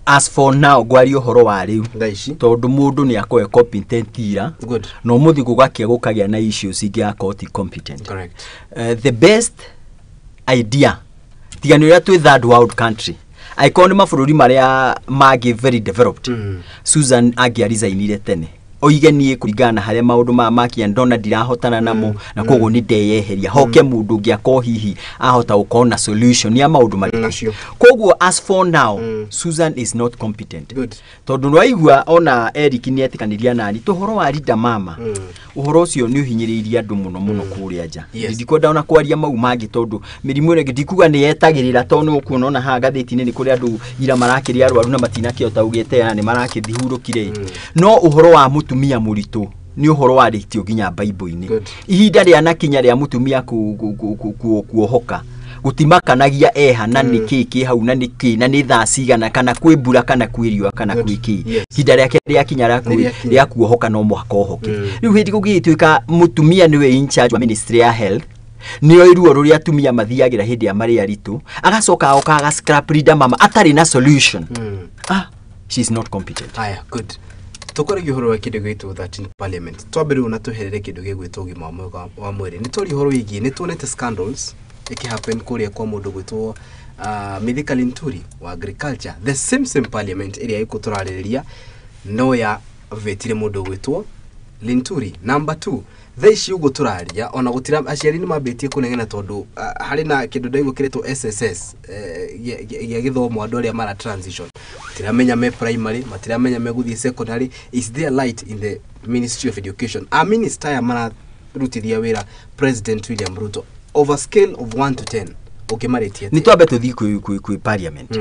as for now gwario horo wa riu tondu mundu ni akoe competent ira no muthi gugakia gukagia na issues ingia court competent. Correct. The best idea tiganira twi third world country icon mabũrũri maria magi very developed. Susan agiarizainire tene oigenie kuringana haria maundu ma makia ndona ndirahotana namo na koguo ni ndeyeheria hoke mundu ngiako hihi ahota ukona solution ya maundu macio. Koguo as for now Susan is not competent. Tondu nwaigua ona Eric ni etikaniria nani tuhoro wa Linda Mama uhoro ucio ni uhinyiriria andu muno kuria nja. Ndikwenda ona kwaria mau mangi tondu mirimu ire ndikuga ni yetagirira tondu ukuona ona ha gatheti ni kuri andu ira marakiria arwaru na matinakihota ugite ni marakithihurukire no uhoro wa mutumia muritu ni uhoro wa ritio ginya Bible-ini. Ihinda ria nakinya ria mutumia kuohoka gutimakanagia eha na niki hau na niki na ni thaa cigana kana kwibura kana kwiriwa kana kwiki ihinda riake ria kinya ria kuohoka no muhaka ohoke. Riu hindi gugituika mutumia niwe in charge wa ministry ya health niyo iruo ruria atumia mathiagira hindi ya mari aritu agacoka okaga scrap Linda Mama atari na solution. She's not competent. Aya, good. Tukore gihoro wa kindu gitu 13 parliament twambere una tuherere kindu gigwitwo gima wa mwiri ni tori horo igi ni tuonete scandals iki happen kuria kwa mundu gwitwo Mithika Linturi wa agriculture the same parliament area iko turaririria no ya vetire mundu gwitwo Linturi. Number 2 thaici ugo turaria ona gutira aciari ni mabetie kunengena tondu hari na kindu ndaigo kiretwo SSS ya githomo andu aria mara transition tiramenya me primary matiramenya me guthie secondary. Is there light in the Ministry of Education? A minister ya mara rutithia wira President William Ruto over scale of 1 to 10 okay maritie ni twambe tuthi ku parliament.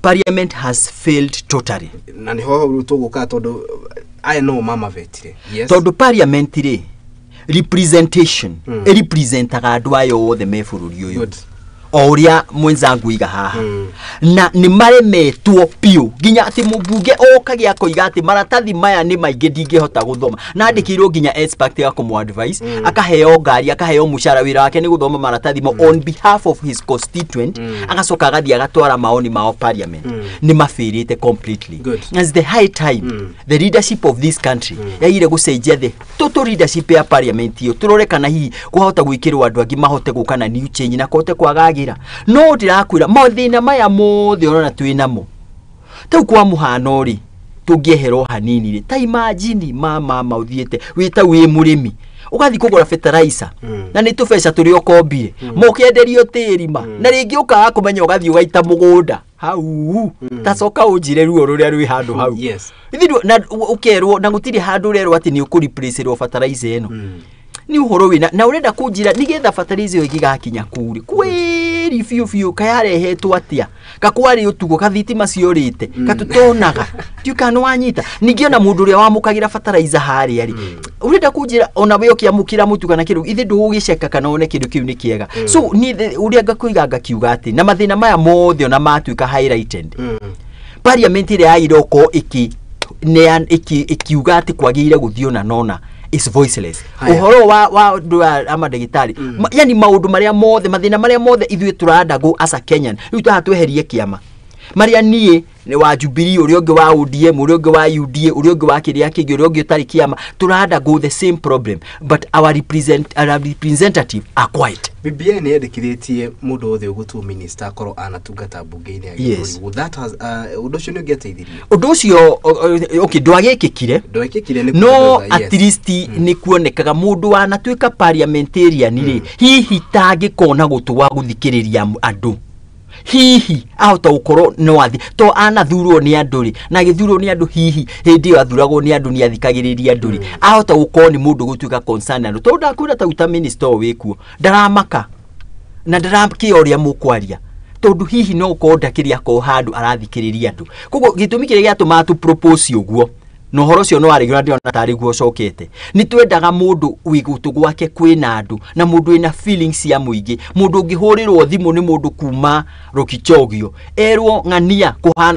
Parliament has failed totally na ni ho Ruto guka tondu I know mama vetire. Yes, tondu parliament ri representation representaga andu ayo othe me bururi uyu oria mwenzangu iga haha na ni maremetwo pio ginya ati mubunge okagia koiga ati maratathi maya ni maingi ndingihota guthoma na andikirwo ginya expert ya kumu advice akaheo ngari akaheo mushara wira wake ni guthoma maratathi mo on behalf of his constituent agacoka gathia gatwara maoni mao parliament ni mafirite completely. As the high time the leadership of this country yaire gucenjia the total leadership ya parliament yo turore kana hihi kuhota gwikirwa andu angi mahote gukana new change na kote kwagagira no ndirakwira mathina maya mothe orona twinamo tau kwa muhano ri tungieherwo hanini ri ta imagine mama uthiete wita wi murimi ugathi kugura fertilizer na ni tubesha turi okombire mukienderio tirima na ringi ukaga kumenya ugathi ugaita mugunda hau tacoka unjire ruo ruria rwi handu hau ithiru na ukerwo na gutiri handu rero ati ni ukuriplace ro fertilizer eno ni uhoro wina na urenda kunjira nigetha fertilizer yo igigakinya kuri kweri fiu kayarehetwo atia gakwari utugo kathitima ciorite katutonaga tiukano wanyita ningiona mundu uria wamukagira fertilizer hari ari urenda kunjira ona we ukiamukira mutukana kindu ithi ndugiceka kana one kindu kiu ni kiega so ni uria gakuiga gakiuga ati na mathina maya mothe ona matuika highlighted parliament ire airoko ikiuga ati kwagire guthiona nona is voiceless. Uhoro wa amadagitari yani maundu maria mothe mathina maria mothe ithui turanda go as a Kenyan riu twahatuherie kiama maria nie ni wa Jubilee uri onge wa ODM uri onge wa UDA uri onge wa kiria kingi uri onge tari kiama turanda go the same problem but our representative are quiet. BBI ni yendekithĩtie mundu othe ugutu minister akoro anatungata bunge-ini ya gĩbũrũri. That has undu ucio ni ũngĩteithirie undu ucio okay ndwagĩkĩkire no at least ni kuonekaga mundu anatuĩka parliamentarian ri hihi tangĩkona gũtũwa gũthikĩrĩria andu hihi ahota gukoro no athi to anathurwo ni anduri na githurwo ni andu hihi hindi yo athuragwo ni andu ni athikagiriria anduri ahota gukoro ni mundu gutuika concern andu to ndakwira ta uta minister wikuo ndaramaka na ndaramkioria mukwaria tondu hihi no ukonda kiria ko handu arathikiriria andu koguo gitumi kiria giatuma tu propose uguo no horo cio no arigura ndio na tari guo cokete ni twendaga mundu wigutu gwake kwina andu na mundu ina feelings ya muingi mundu ungihurirwo thimu ni mundu kuma Rokichogio erwo ngania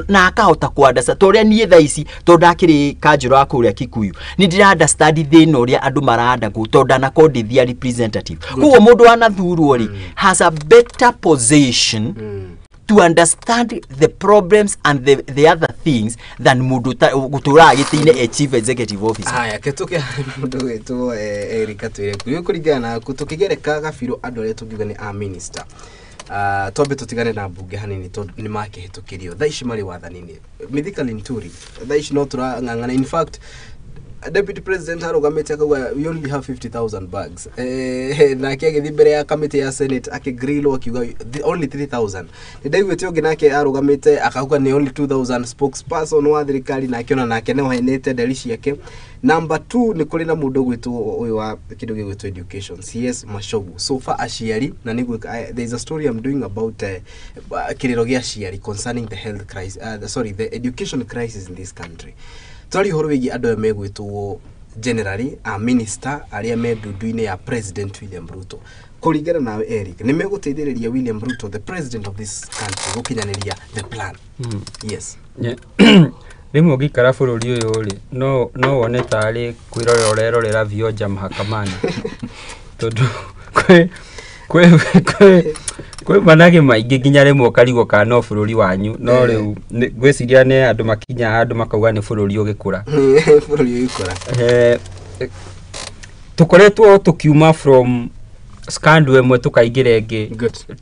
na akahota kwandasa toria nie thaici to ndakiri kanjiro akuria Kikuyu ni ndira understand thina uria andu maranda go to ndana kondithia representative kuo mundu anathurwo ri has a better position to understand the problems and the other things than mundu gutura agitine chief executive officer. Aya ketuke mundu wetu Eric twire kuyo kurigana kutukigereka gabiro andore tugiga ni a minister. Tobe tutigane na bunge hanini to ni makihitukirio thaishi mari wathanini mythical inturi thaishi no turangangana. In fact Deputy President arogamete akawa we only have 50,000 bags na akiagithi mbere ya committee ya Senate akigrillo akiuga only 3,000 ndaigwete ogi nake arogamete akahuga ni only 2,000 spokesperson wa thirikari na akiona nake ne wahenete delishi yake. Number 2 ni kuri na mundu gwitu uyu wa kindu gigwitu education CS Mashogu so far aciari na nigwe there is a story I'm doing about kiriro gia aciari concerning the health crisis the education crisis in this country. Tari horwegi ado megwitwo generally a minister aria medunduine ya President William Ruto. Kurigana nawe Eric ni meguteithiriria William Ruto the president of this country gukinyaniria the plan. Yes. Rimwe gikara bururi uyu ri no wone tari kwirorera vioja mahakamani. Tondu kwe manage maingi ginya rimwe karigo kana bururi wanyu no riu gwiciria ne andu makinya andu makauga ni bururi ugikura. Bururi ugikura. Tukoretwo tukiuma from scandal emwe tukaingira ingi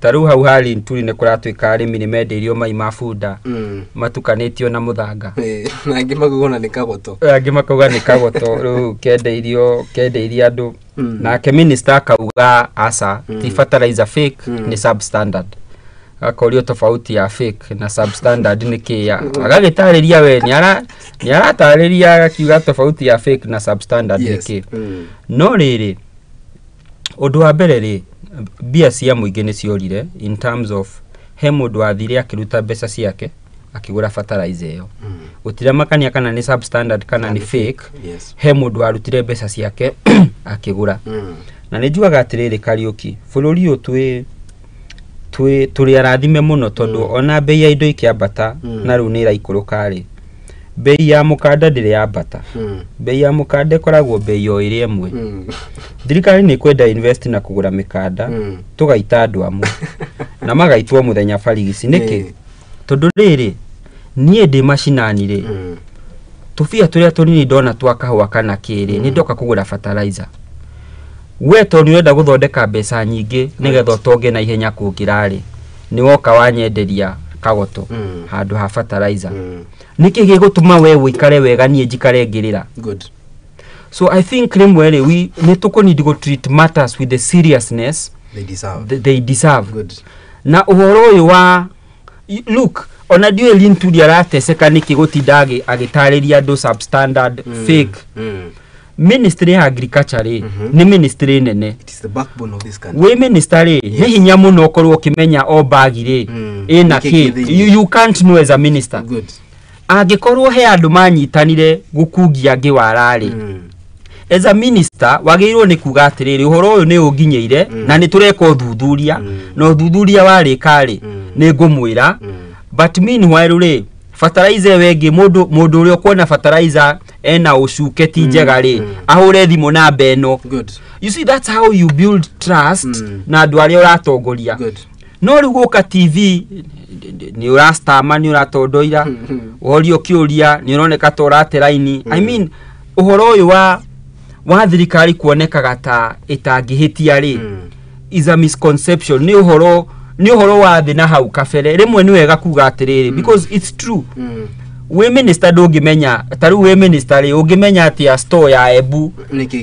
taru hau hali nturi ne kuratwika arimi ni menderio mai mafunda matukanitio na muthanga na angi makugona ni kagoto riu kendeirio andu nake minister akauga asa ti fertilizer fake ni substandard akorio tofauti ya fake na substandard ni kia agagitariria we ni aratariria akiuga tofauti ya fake na substandard ni kia no riri undu wa mbere ri bia cia muingi ni ciorire in terms of he mundu athire akiruta mbeca ciake akigura fertilizer iyo gutire makania kana ni substandard kana ni fake. He mundu arutire mbeca ciake akigura na ni njuaga atiriri Kariuki bururi uyu turi arathime muno tondu ona bei ya indo ikiambata na riu ni iraikuruka ri bei ya mukanda ndire yambata bei ya mukanda koragwo bei yo iri emwe thirikari ni kwenda invest na kugura mikanda tugaita andu amwe na magaitwo muthenya barigisi niki tondu riri nie ndi mashinani ri tufia turia tunini ndona twakahwa kana kiri ni ndoka kugura fertilizer we to ni wenda guthondeka mbeca nyingi nigetha utonge na ihenya kungirari ni woka wanyenderia kagoto handu ha fertilizer niki gigutuma we wikare wega nie njikare ngirira. Good. So I think rimwe we ni tukoni go treat matters with the seriousness they deserve. Good. Na uhoro uyu wa look ona dio lintudi arateseka niki gutindage agitariria andu substandard fake. Ministry ya agriculture ni ministry nene. It is the backbone of this country. We ministry ni hinya muno korwo kimenya o bagire ina ki you can't know as a minister. Good. Agikorwo he andu manyitanire gukungia ngiwarari as a minister wagirwo ni kuga atiriri uhoro uyu ni unginyeire na ni tureka uthuthuria no uthuthuria wari kari ni ngumwira but meanwhile ri fertilizer wengi mundu uri kuona fertilizer ena ucuke ti njega ri ahure thimu na beno. Good. You see that's how you build trust na andu aria uratongoria. Good. No rugoka TV ni urastama ni uratondoira orio kiuria ni uroneka to rate line. I mean uhoro uyu wa thirikari kuoneka gata itangihitia ri is a misconception. Ni uhoro wa thina hau kabere rimwe ni wega kuga atiriri because it's true. We minister ndungimenya taru we minister ri ungimenya ati ya store ya Ebu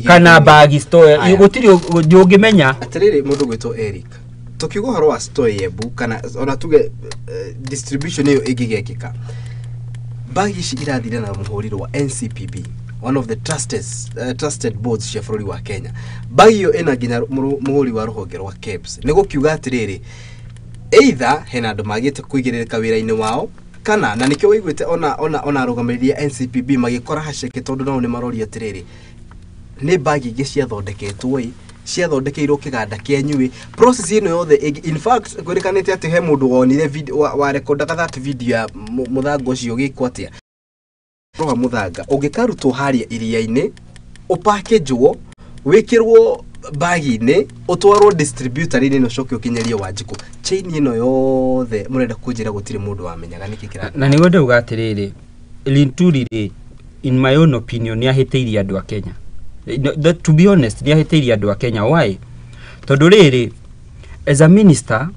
kana bag store gutiri ndungimenya atiriri mundu gwito Eric tukiuga horo wa store ya Ebu kana ona tuge distribution iyo igigekika bag ici irathire na muhuriro wa NCPB one of the trusted boards cia bururi wa Kenya. Bag iyo ena ginya muhuri wa ruhonge rwa KEBS nigo kiuga atiriri either hena andu magite kuigirika wira-ini wao kana na nikyo wiguite ona rugamiria NCPB magikora haceke tondu nao ni marori atiriri ni bag ingi ciathondeketwo ciathondekeirwo kiganda kienyui process ino yothe. In fact kwirikanite ati he mundu wonire video wa recordaga that video ya muthango cio gikwatia roha muthanga ungikaruto haria iria-ini upackage wikirwo bagi ne otwaro distributor ni no shoki ukinyeria Wanjiku chain ino yothe murenda kujira gutire mundu wamenyaga niki kira na nigo ndauga atiriri Linturi in my own opinion ni ahiteirie andu a Kenya. To be honest ni ahiteirie andu a Kenya. Why? Tondu riri as a minister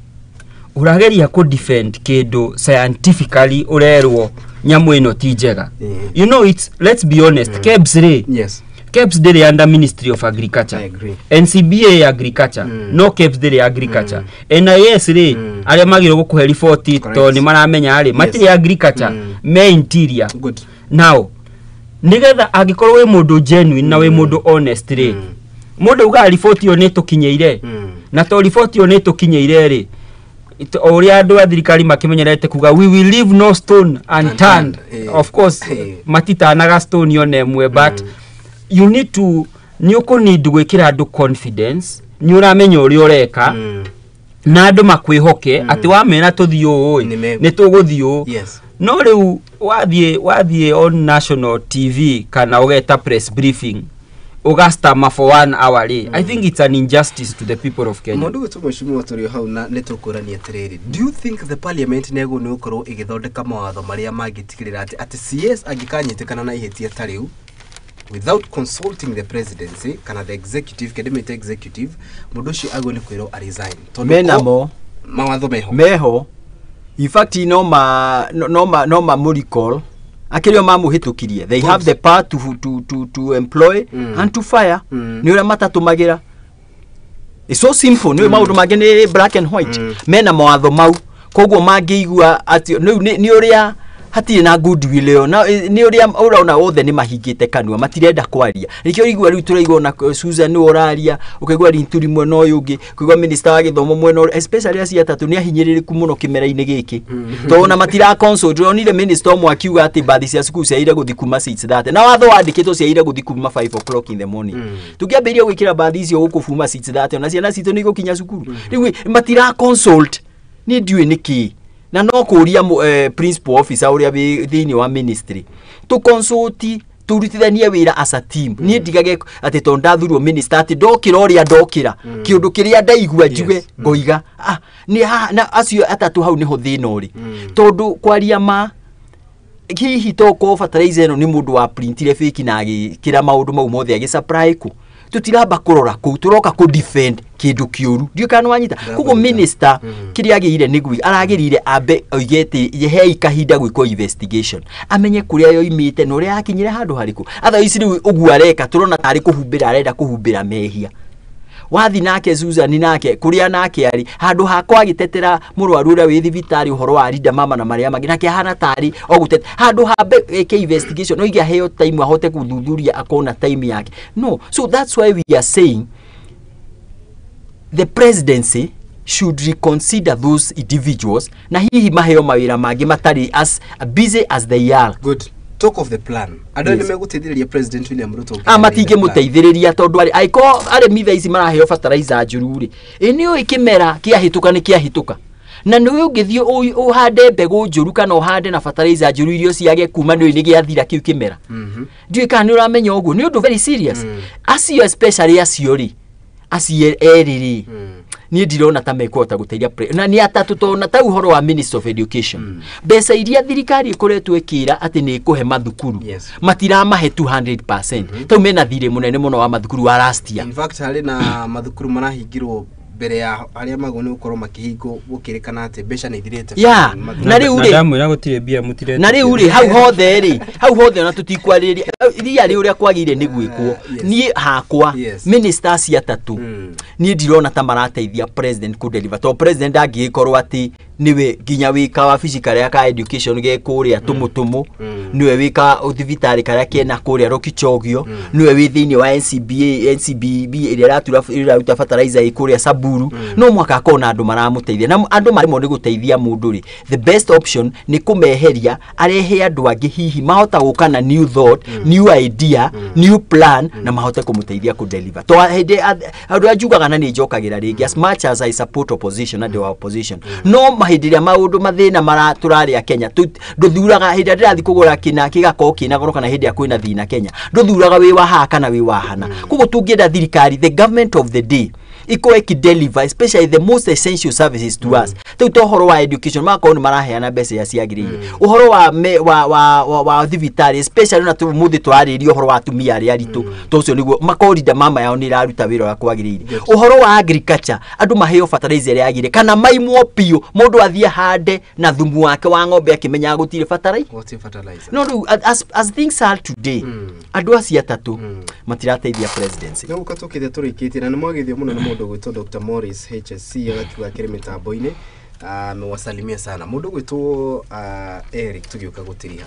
urageria ku defend kindu scientifically urerwo nyamu ino ti njega. You know it, let's be honest, KEBS ri. Yes. KEBS did under Ministry of Agriculture. I agree. NCBA Agriculture. No KEBS did Agriculture. NIS ri aria magiro gukuhe report to ni maramenya ari matiri agriculture me interior. Good. Now nigetha agikorwo we mundu genuine na we mundu honest ri mundu uga report yo ni tukinyeire na to report yo ni tukinyeire ri oria andu a thirikari makimenyerete kuga we will leave no stone unturned. Of course matitanaga stone yo nemwe but you need to nyuko need gwikira andu confidence ni uramenya uri ureka na andu makwihoke ati wamena tuthio ni tuguthio. Yes. No riu wathie on national TV kana ugeta press briefing ugastama for 1 hour. I think it's an injustice to the people of Kenya. Mundu wetu mheshimiwa Torio hau na netukurania atiriri, do you think the parliament nego ni ukorwo igithondeka mawatho maria magitikirira ati CS agikanyitikana na ihetia tariu without consulting the presidency kana the executive cabinet executive mundu ucio agone kwiro a resign menamo mawatho meho in fact no ma recall akirio mamuhitukirie they have the power to employ and to fire ni ura matatumagira. It's so simple. Ni maundu magene black and white mena mawatho mau koguo mangiigua ati ni uria hati na goodwill yo na ni uria uraona othe ni mahingite kanua matirenda kwaria nikio igua riu turaigwa na Susan ni oraria ukaigwa Linturi mwena uyu ungi kuigwa minister wa githomo mwena especially asi atatu ni ahinyiririku muno kimera-ini giki to na matira consult onire minister mwa kiuga ati bathi cia cukuru cia ire guthi kuma 6:30 na watho wandikitwo cia ire guthi kuma 5 in the morning tukiambiria gwikira bathi icio gukufuma 6:30 na ciana citu ni gukinya cukuru riu matira consult ni ndiwe niki na no kuria principal officer uria thini wa ministry to consult turutithania wira as a team ni ndigage ati to ndathurwo minister ati ndokira uria ndokira kiundu kiria ndaigua njuge ngoiga ni na acio atatu hau niho thina uri tondu kwaria ma hihi to ko fertilizer no ni mundu wa printire fake na agikira maundu mau mothe agisupply ku tutiramba kurora ku turoka ku defend kindu kiuru ndio kana wanyita kugo minister kiria agirire nigui aragirire ambe oigete yehe ikahinda gwiko investigation amenye kuria yo imite no ria akinyire handu hariku atha ici riu ugu areka turona tari kuhumbira arenda kuhumbira mehia wathi nake Susan nake kuria nake ari handu hakwa agitetera murwaru uria wi thibitari uhoro wa Linda mama na maria mangi nake hana tari ogutete handu hambe ke investigation no igia heyo time ahote kuthuthuria akona time yake no. So that's why we are saying the presidency should reconsider those individuals na hihi maheo mawira mangi matari as busy as they are. Good. Talk of the plan. Ado ni megutithiriria President William Ruto. Matinge muteithiriria tondu aiko are mitha ici maraheo fertilizer njururi. Enio ikimera kiahituka ni kiahituka. Na ni ungithio uhande mbegu njuru kana uhande na fertilizer njuru irio ciage kuma ni giathira kiu kimera. Ndio kana uramenya uguo ni undu very serious. Acio especially acio ri acie eriri ni ndirona ta mekwota guteithia na ni atatu tona ta uhoro wa Minister of Education besa iria thirikari ikoretwe ikira ati ni ikuhe mathukuru matira mahe 200% tau mena thire munene muno wa mathukuru wa last year. In fact hali na mathukuru marahingirwo mbere ya aria magone ukorwo makihingo gukirikana ati besha ni thirete na riu ri ndamwira gutire bia mutirete na riu ri hau hothe ona tutikwariria iria ri uria kwagire ni gwikwo ni hakwa minister cia tatu ni ndirona ta marateithia president ku deliver to president angikorwo ati niwe ginya wika wa physical ya ka education ge kuria tumutumu niwe wika uthivitari karia kena kuria Rokichogio niwe withini wa NCBB iria ratura fertilizer ikuria Saburu no mwaka kona andu maramuteithia na andu marimo ni guteithia mundu ri the best option ni kumeheria arehe andu angi hihi mahota gukana new thought new idea new plan na mahote kumuteithia ku deliver to hede andu ajugaga na ni njokagira ringi as much as I support opposition and the opposition no mahindiria maundu mathina mara turari a Kenya nduthuraga hindi ndirathi kugura kina kigako kina goro kana hindi akwina thina Kenya nduthuraga wi wa ha kana wi wa hana kugo tungienda thirikari the government of the day iko deliver especially the most essential services to us to horo wa education mako ni maraheana mbeca ya ciagirire uhoro wa thibitari especially na tumuthi twaririo horo wa atumia ari aritu tocio niguo makorida mama yao ni raruta wira wa kwagirire uhoro wa agriculture andu maheo fertilizer yagire kana maimwo pio mundu athie hande na thumu wake wa ng'ombe akimenya gutire fertilizer no as things are today andu acia tatu matirateithia presidency no ukatokithia turikite na nimwagithio muno mundu gwitwo Dr. Morris HSC agakiuga kiri mitambo-ini mewasalimia sana mundu gwitwo Eric tugiuka gutiriha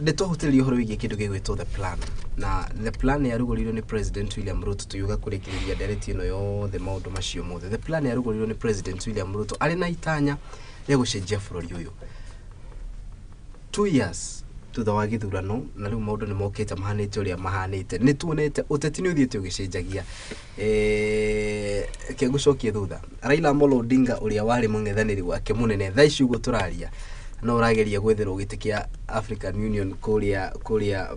ndeto hoteli horo wigi kindu gigwitwo the plan na the plan yarugorirwo ni President William Ruto tugiuka kurikiria direct ino yo the maundu macio mothe the plan yarugorirwo ni President William Ruto ari na itanya ya gucenjia bururi uyu 2 years tutha wa githurano na riu maundu ni mokete mahanite uria mahanite ni tuonete uteti ni uthiete ugicenjagia kegucokie thutha Raila Amolo Odinga uria wari mung'ethaniri wake munene thaici ugo turaria no urageria gwethera ugitikia African Union kuria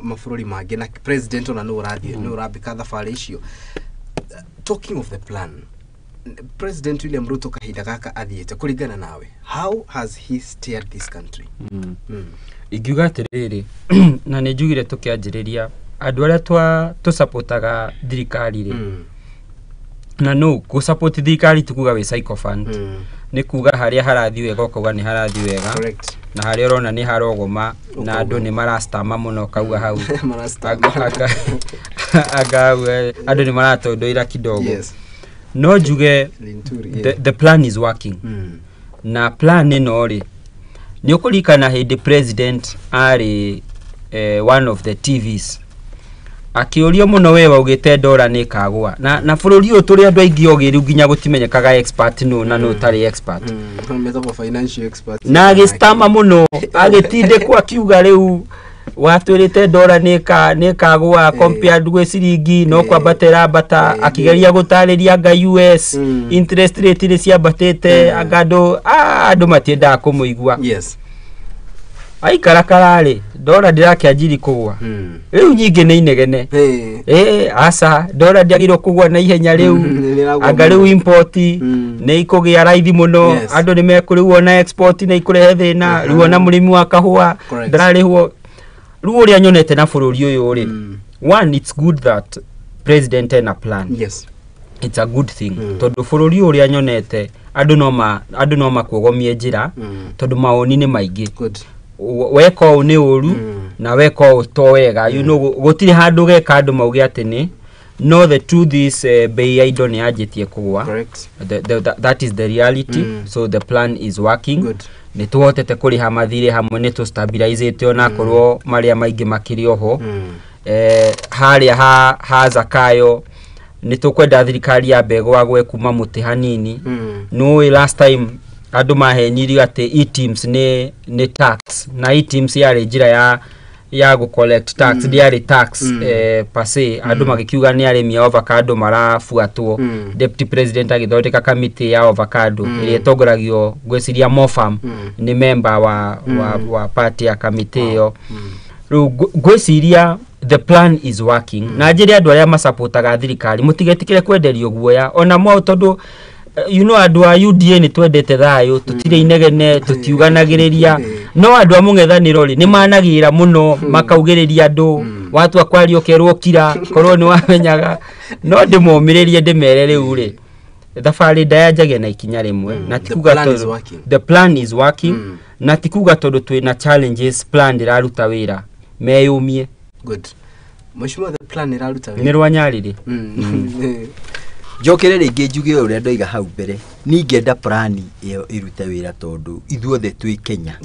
mafururi mangi na president ona no urathie no urambika thafari icio talking of the plan President William Ruto kahinda gaka athiete kuringana nawe how has he steered this country Igiuga atiriri na nĩ njugire tukianjĩrĩria andũ arĩa tũsapotaga thirikari ri na no go support thirikari tukuga we psychophant nĩ kuga harĩa harathi wega ukauga nĩ harathi wega na harĩa urona nĩ harogoma na andũ nĩ marastama mũno kauga hau andũ nĩ maratondoira kidogo no njuge the plan is working na plan ĩno ri ni ukurikana hindi president ari one of the TVs akiurio muno wewa ugite dola ni kagwa na bururi uyu turi andu aingi ogiru nginya gutimenyekaga expert no na no tari expert financial expert na agistama muno agitinde kwa kiuga riu watwirite dola ni kagwa compared with ciringi no kwambatera bata akigeria gutariria nga US interest rate ni ciambatite agado andu matienda kumuigua ai karakarari dola ndirakianjiri kugwa riu nyingi ni inegene asa dola ndiagiro kugwa na ihenya riu anga riu import ni ikugia raithi muno andu ni mekuriwo na export na ikurehe thina riu na murimi wa kahua ndararihwo riu ria nyonete na bururi uyu ri one it's good that president and a plan it's a good thing tondu bururi uria nyonete andu no makugomie njira tondu maoni ni maingi weko ni uru na weko to wega you know gutiri handu geka andu mauge atini no the truth is bei aido ni ajetie kugwa that is the reality so the plan is working ni tuotete kuriha mathire hamwe ni tu stabilize ona korwo maria maingi makirio ho haria ha Zakayo ni tukwenda thirikari ya mbego agwe kuma muti hanini no last time andu mahenyirio ati e-teams ni tax na e-teams yari njira ya go collect tax diary tax pase andu magikiuga ni arimi ya avocado marafuatwo deputy president agithondeka committee ya avocado iri etongoragio gweciria Mofam ni member wa party ya committee yo gweciria the plan is working na njiri andu aria masapotaga thirikari mutigetikire kwenderio guoya ona mwa tondu you know andu a UDA ni twendete thayo tutire inegene tutiuganagiriria no andu a mung'ethaniro ri ni managira muno makaugiriria andu watu akwario kerwo kira korwo ni wamenyaga no ndimomiririe ndimere riu ri thafari ndayajage na ikinya rimwe na tikuga the plan is working na tikuga tondu twina challenges plan ndiraruta wira meyumie good mheshimiwa the plan iraruta wira ni rwanyariri Jokere ringi njuge uria ndoiga hau mbere ningenda plani iyo irute wira tondu ithuothe twi Kenya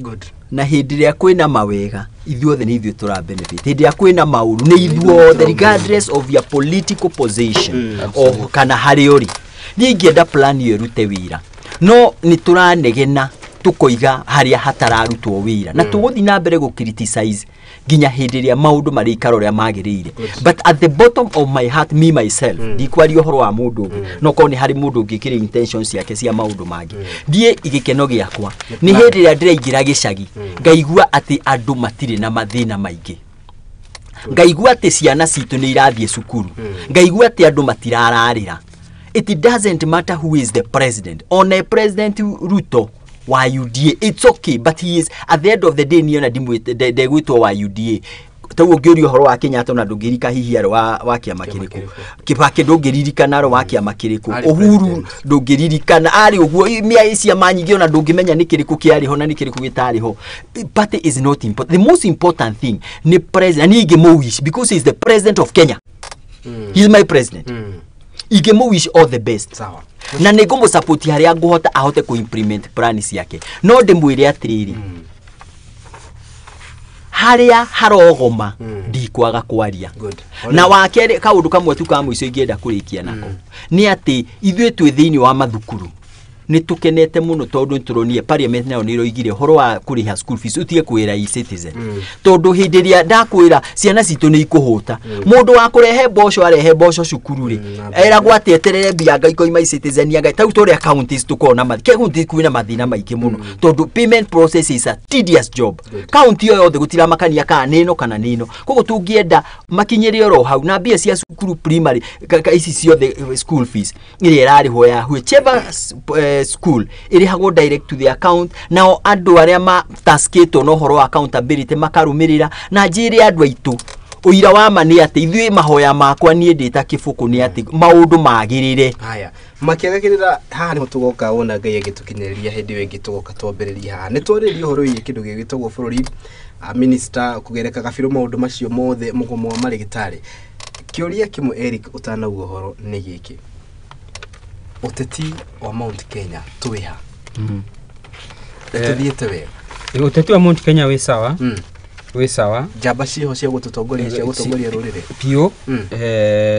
na hindi ria kwina mawega ithuothe ni ithuĩ tura benefit hindi ria kwina mauru ni ithuothe regardless of your political position kana hari uri ningenda plani iyo irute wira no ni turanegena tukoiga haria hatararutwo wira na tuguthi na mbere go criticize ginya hindiria maundu mari karore magirire but at the bottom of my heart me myself ndikwari ohoro wa mundu no ko ni hari mundu ngikire intentions yake cia maundu magi die igikeno giakwa ni hindiria ndiraingira gicagi ngaigua ati andu matire na mathina maingi ngaigua ati ciana citu ni irathie cukuru ngaigua ati andu matirararira. It doesn't matter who is the president. On a President Ruto wa UDA, it's okay, but he is at the end of the day niona de gwitwo wa UDA. Tawo ngirio horo wa Kenyatta na ndungirika hihi aro wa kiama kiriku. Kibaki ndungiririka naro wa kiama kiriku. Uhuru ndungiririka na ari uguo mia isia manyingi ona ndungimenya ni kiriku kiari ho na ni kiriku gitari ho. Party is not important. The most important thing ni president ni igemo wish because he is the president of Kenya. He is my president. Igemo wish all the best. Sawa. Na negomo support haria nguhota ahote ku implement plans yake. No ndimwire atiriri. Haria harogoma ndikwaga kwaria. Na wakere kaundu kamwe tu ka muico ingienda kurikia nako. Ni ati ithuĩ twĩ thĩinĩ wa mathukuru ni tukenete muno tondu turonie parliament nayo ni roigire horo wa kuriha school fees utie kwira e-citizen tondu hindiria ndakwira ciana citu ni ikuhuta mundu wa kurehe boco arehe boco cukuru ri era gwateterere bia ngaiko ima e-citizen ya ngai tautori accounts tukona mathi county kwina mathina maingi muno tondu payment process is a tedious job county yo yothe gutira makania ka nino kana nino kogo tungienda makinyire oro hau na bia cia cukuru primary ici ciothe school fees iri irariho ya whichever school iri hago direct to the account now andu aria ma taskito no horo accountability makarumirira na njiri andu aitu uira wa mani ati ithui mahoya makwa nie ndita kifuku ni ati maundu magirire haya makiagakirira haha ni tugoka wona ngai agitukinyeria hindi wengi tugoka twambiriria haha ni twaririo horo iyi kindu gigitogwo bururi minister kugereka gabiru maundu macio mothe mugomo wa marigitari kiuria kimwe Eric utanaugo horo ni giki uteti wa Mount Kenya tuiha tuthiete wega uteti wa Mount Kenya we sawa we sawa jamba ciho cia gutongoria rurire pio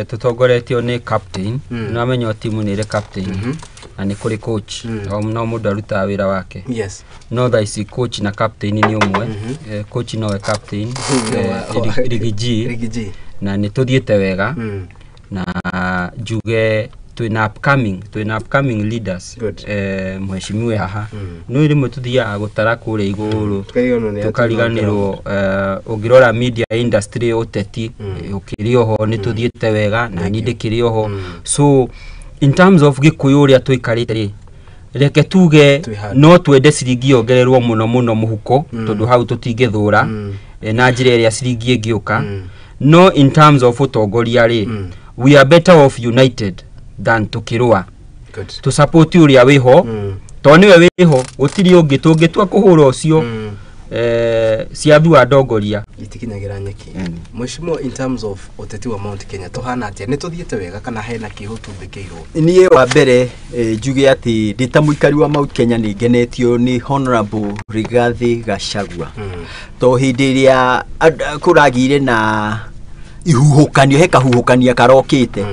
tutongoretio ni captain na menyo timu ni re captain na ni kuri coach no mundu aruta wira wake yes no tha isi coach na captain ni umwe coach no we captain rigiji na ni tuthiete wega na juge twina upcoming leaders mheshimiwa haha no iri mututhia gutara kure iguru tukariganirwo ugirora media industry uteti ukirio ho ni tuthiete wega na nindikirio ho so in terms of gikuyuria tuikarite ri reke tuge no twende ciringi ongererwo muno muhuko tondu hau tutingithura na njire ria ciringi ngiuka no in terms of utongoria ri we are better off united than tukirua to support uria wiho to niwe wiho utiri ungi tungitua kuhura ucio ciathu andongoria itikinyagira nyeki mheshimiwa in terms of uteti wa Mount Kenya tuhana atia ni tuthiete wega kana hena kihutu mbikirwo nie wa mbere njuge ati ndita muikari wa Mount Kenya ni ngenetio ni Honorable Rigathi Gachagua to hindiria kuragire na ihuhukanio heka huhukania karokite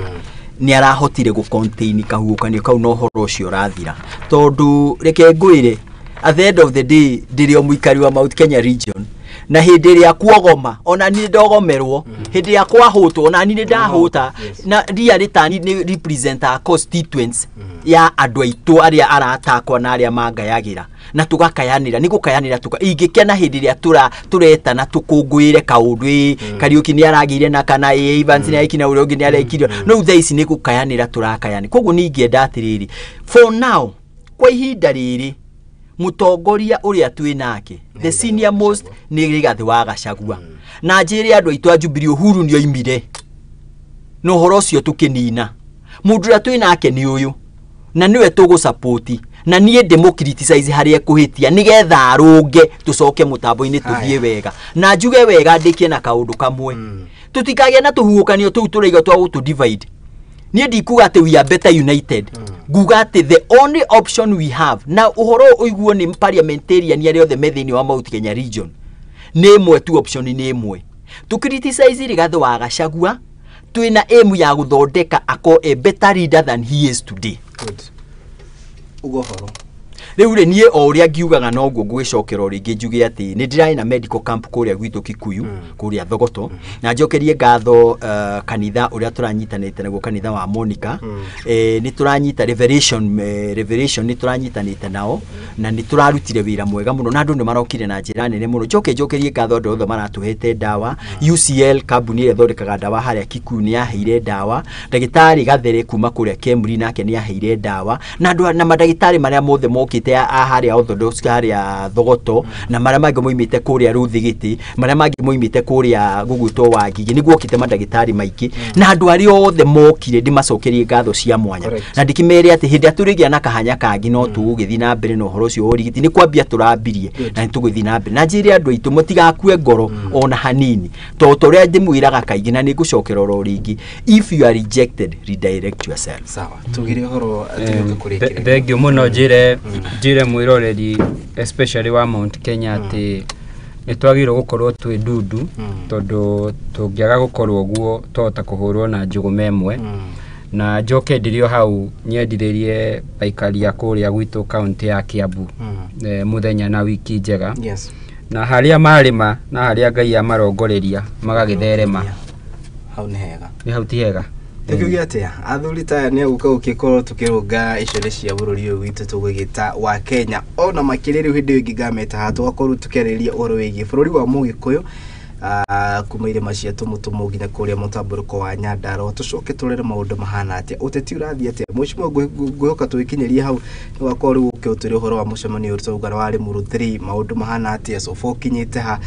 ni arahotire gu contain kahuhukanio kau no horo cio rathira tondu reke ngwire at the end of the day ndirio muikari wa Mount Kenya region na hindi ya kuogoma ona ni ndogomerwo hindi ya kwahutwo na ni ndahuta na ria ritani ni represent a constituents ya andu aitu aria aratakwa na aria mangayagira na tugakayanira ni gukayanira ingikena hindi ya tureta na tukungwire kaundu Kariuki ni aragire na kana Evans ni aikina uri ongi ni arekirio no thaa ici ni gukayanira turakayani koguo ni ingienda atiriri for now kwa ihinda riri mutongoria uria twinake the senior most ni Rigathi wa Gachagua na njiri andu aitu a Jubilee Uhuru ni oimire no horo cio tukinina mundu uria twinake ni uyu na niwe tugu support na nie democratize haria kuhitia nigetha arunge tucoke mutambo-ini tuthie wega na njuge wega ndikie na kaundu kamwe tutikage na tuhuukanio tu turaiga twa gutu divide nie ndikuga ati we are better united nguga ati the only option we have na uhoro uiguo ni parliamentarian aria othe methini wa Mount Kenya region ni imwe tu option ni imwe tukriticize Rigathi wa Gachagua twina aim ya guthondeka ako a better leader than he is today good ugohoro riu ri nie o uria ngiugaga no guo ngwicokera ringi njuge ati ni ndirai na medical camp kuria gwitu Kikuyu kuria Thogoto na njokerie ngatho kanitha uria turanyitanite naguo kanitha wa Monica ni turanyita revelation ni turanyitanite nao na ni turarutire wira mwega muno na andu ni marokire na njira nene muno njokerie ngatho ndo othe maratuhete dawa UCL kambuni ile thondekaga dawa haria Kikuyu ni yaheire dawa ndagitari Gathere kuma kuria Kemri nake ni yaheire dawa na andu na madagitari maria mothe mokite haria Orthodox haria Thogoto na maria mangi moimite kuria Ruthigiti maria mangi moimite kuria Gugutwo wa Ngigi niguo kite madagitari maiki na andu ari othe mokire ndimacokerie ngatho cia mwanya na ndikimere ati hindi aturigia na kahanya kangi no tugithi na mbere no horo cio urigiti ni kwambia turambirie na tugithi na mbere na njire andu aitu mutigakue ngoro ona hanini to toria ndimwiraga kaigi na ni gucokera ro ringi if you are rejected redirect yourself. Sawa tugire horo atuke kurikira thengio muno njire mwiroreri especially wa Mount Kenya ati ni twagirwo gukorwo twi ndudu tondu tungiaga gukorwo guo tota kuhurwo na njugu memwe na njoke ndirio hau nyendiririe baikaria kuria gwitu county ya Kiambu muthenya na wiki njega na haria marima na haria Ngai amarongoreria magagitherema hau ni hega ti hega tukiugia atia athuri ta ni guka ukikorwo tukirunga icere cia bururi uyu witu tugigita wa Kenya ona makiriri hindi wingi ngameta hatu akorwo tukeriria oro wigi bururi wa Mugikuyu kumaire macia tumutumu nginya kuria mutamburuko wa Nyandarua tucoke turere maundu mahana atia uteti urathie atia mushimo ngwihoka twikinyeria hau ni wakorwo ukiuturi uhoro wa mucemanio urutugara wa Limuru 3 maundu mahana atia so fokinyite ha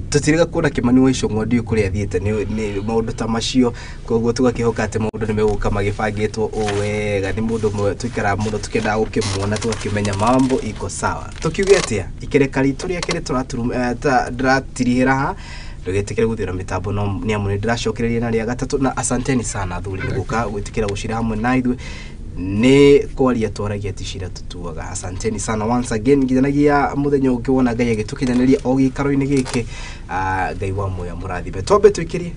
tutiriga kuna Kimani wa Icung'wa kuria thiete ni maundu ta macio koguo tugakihoka ati maundu ni meguka magibangitwo wega ni mundu mwe twikara muno tukenda ukimwona tugakimenya mambo iko sawa tukiuge atia ikerekari turia kire tiratirihira ha ndugetikire guthira mitambo no ni amune ndiracokereria na ria gatatu na asanteni sana athuri ni guka gwitikira gushira hamwe na ithu ni kwaria twaragia tishira tutuaga asanteni sana once again ngithanagia muthenya ukiwona Ngai agitukinyaniria o gikaro-ini giki Ngai wa moya murathime tombe twikirie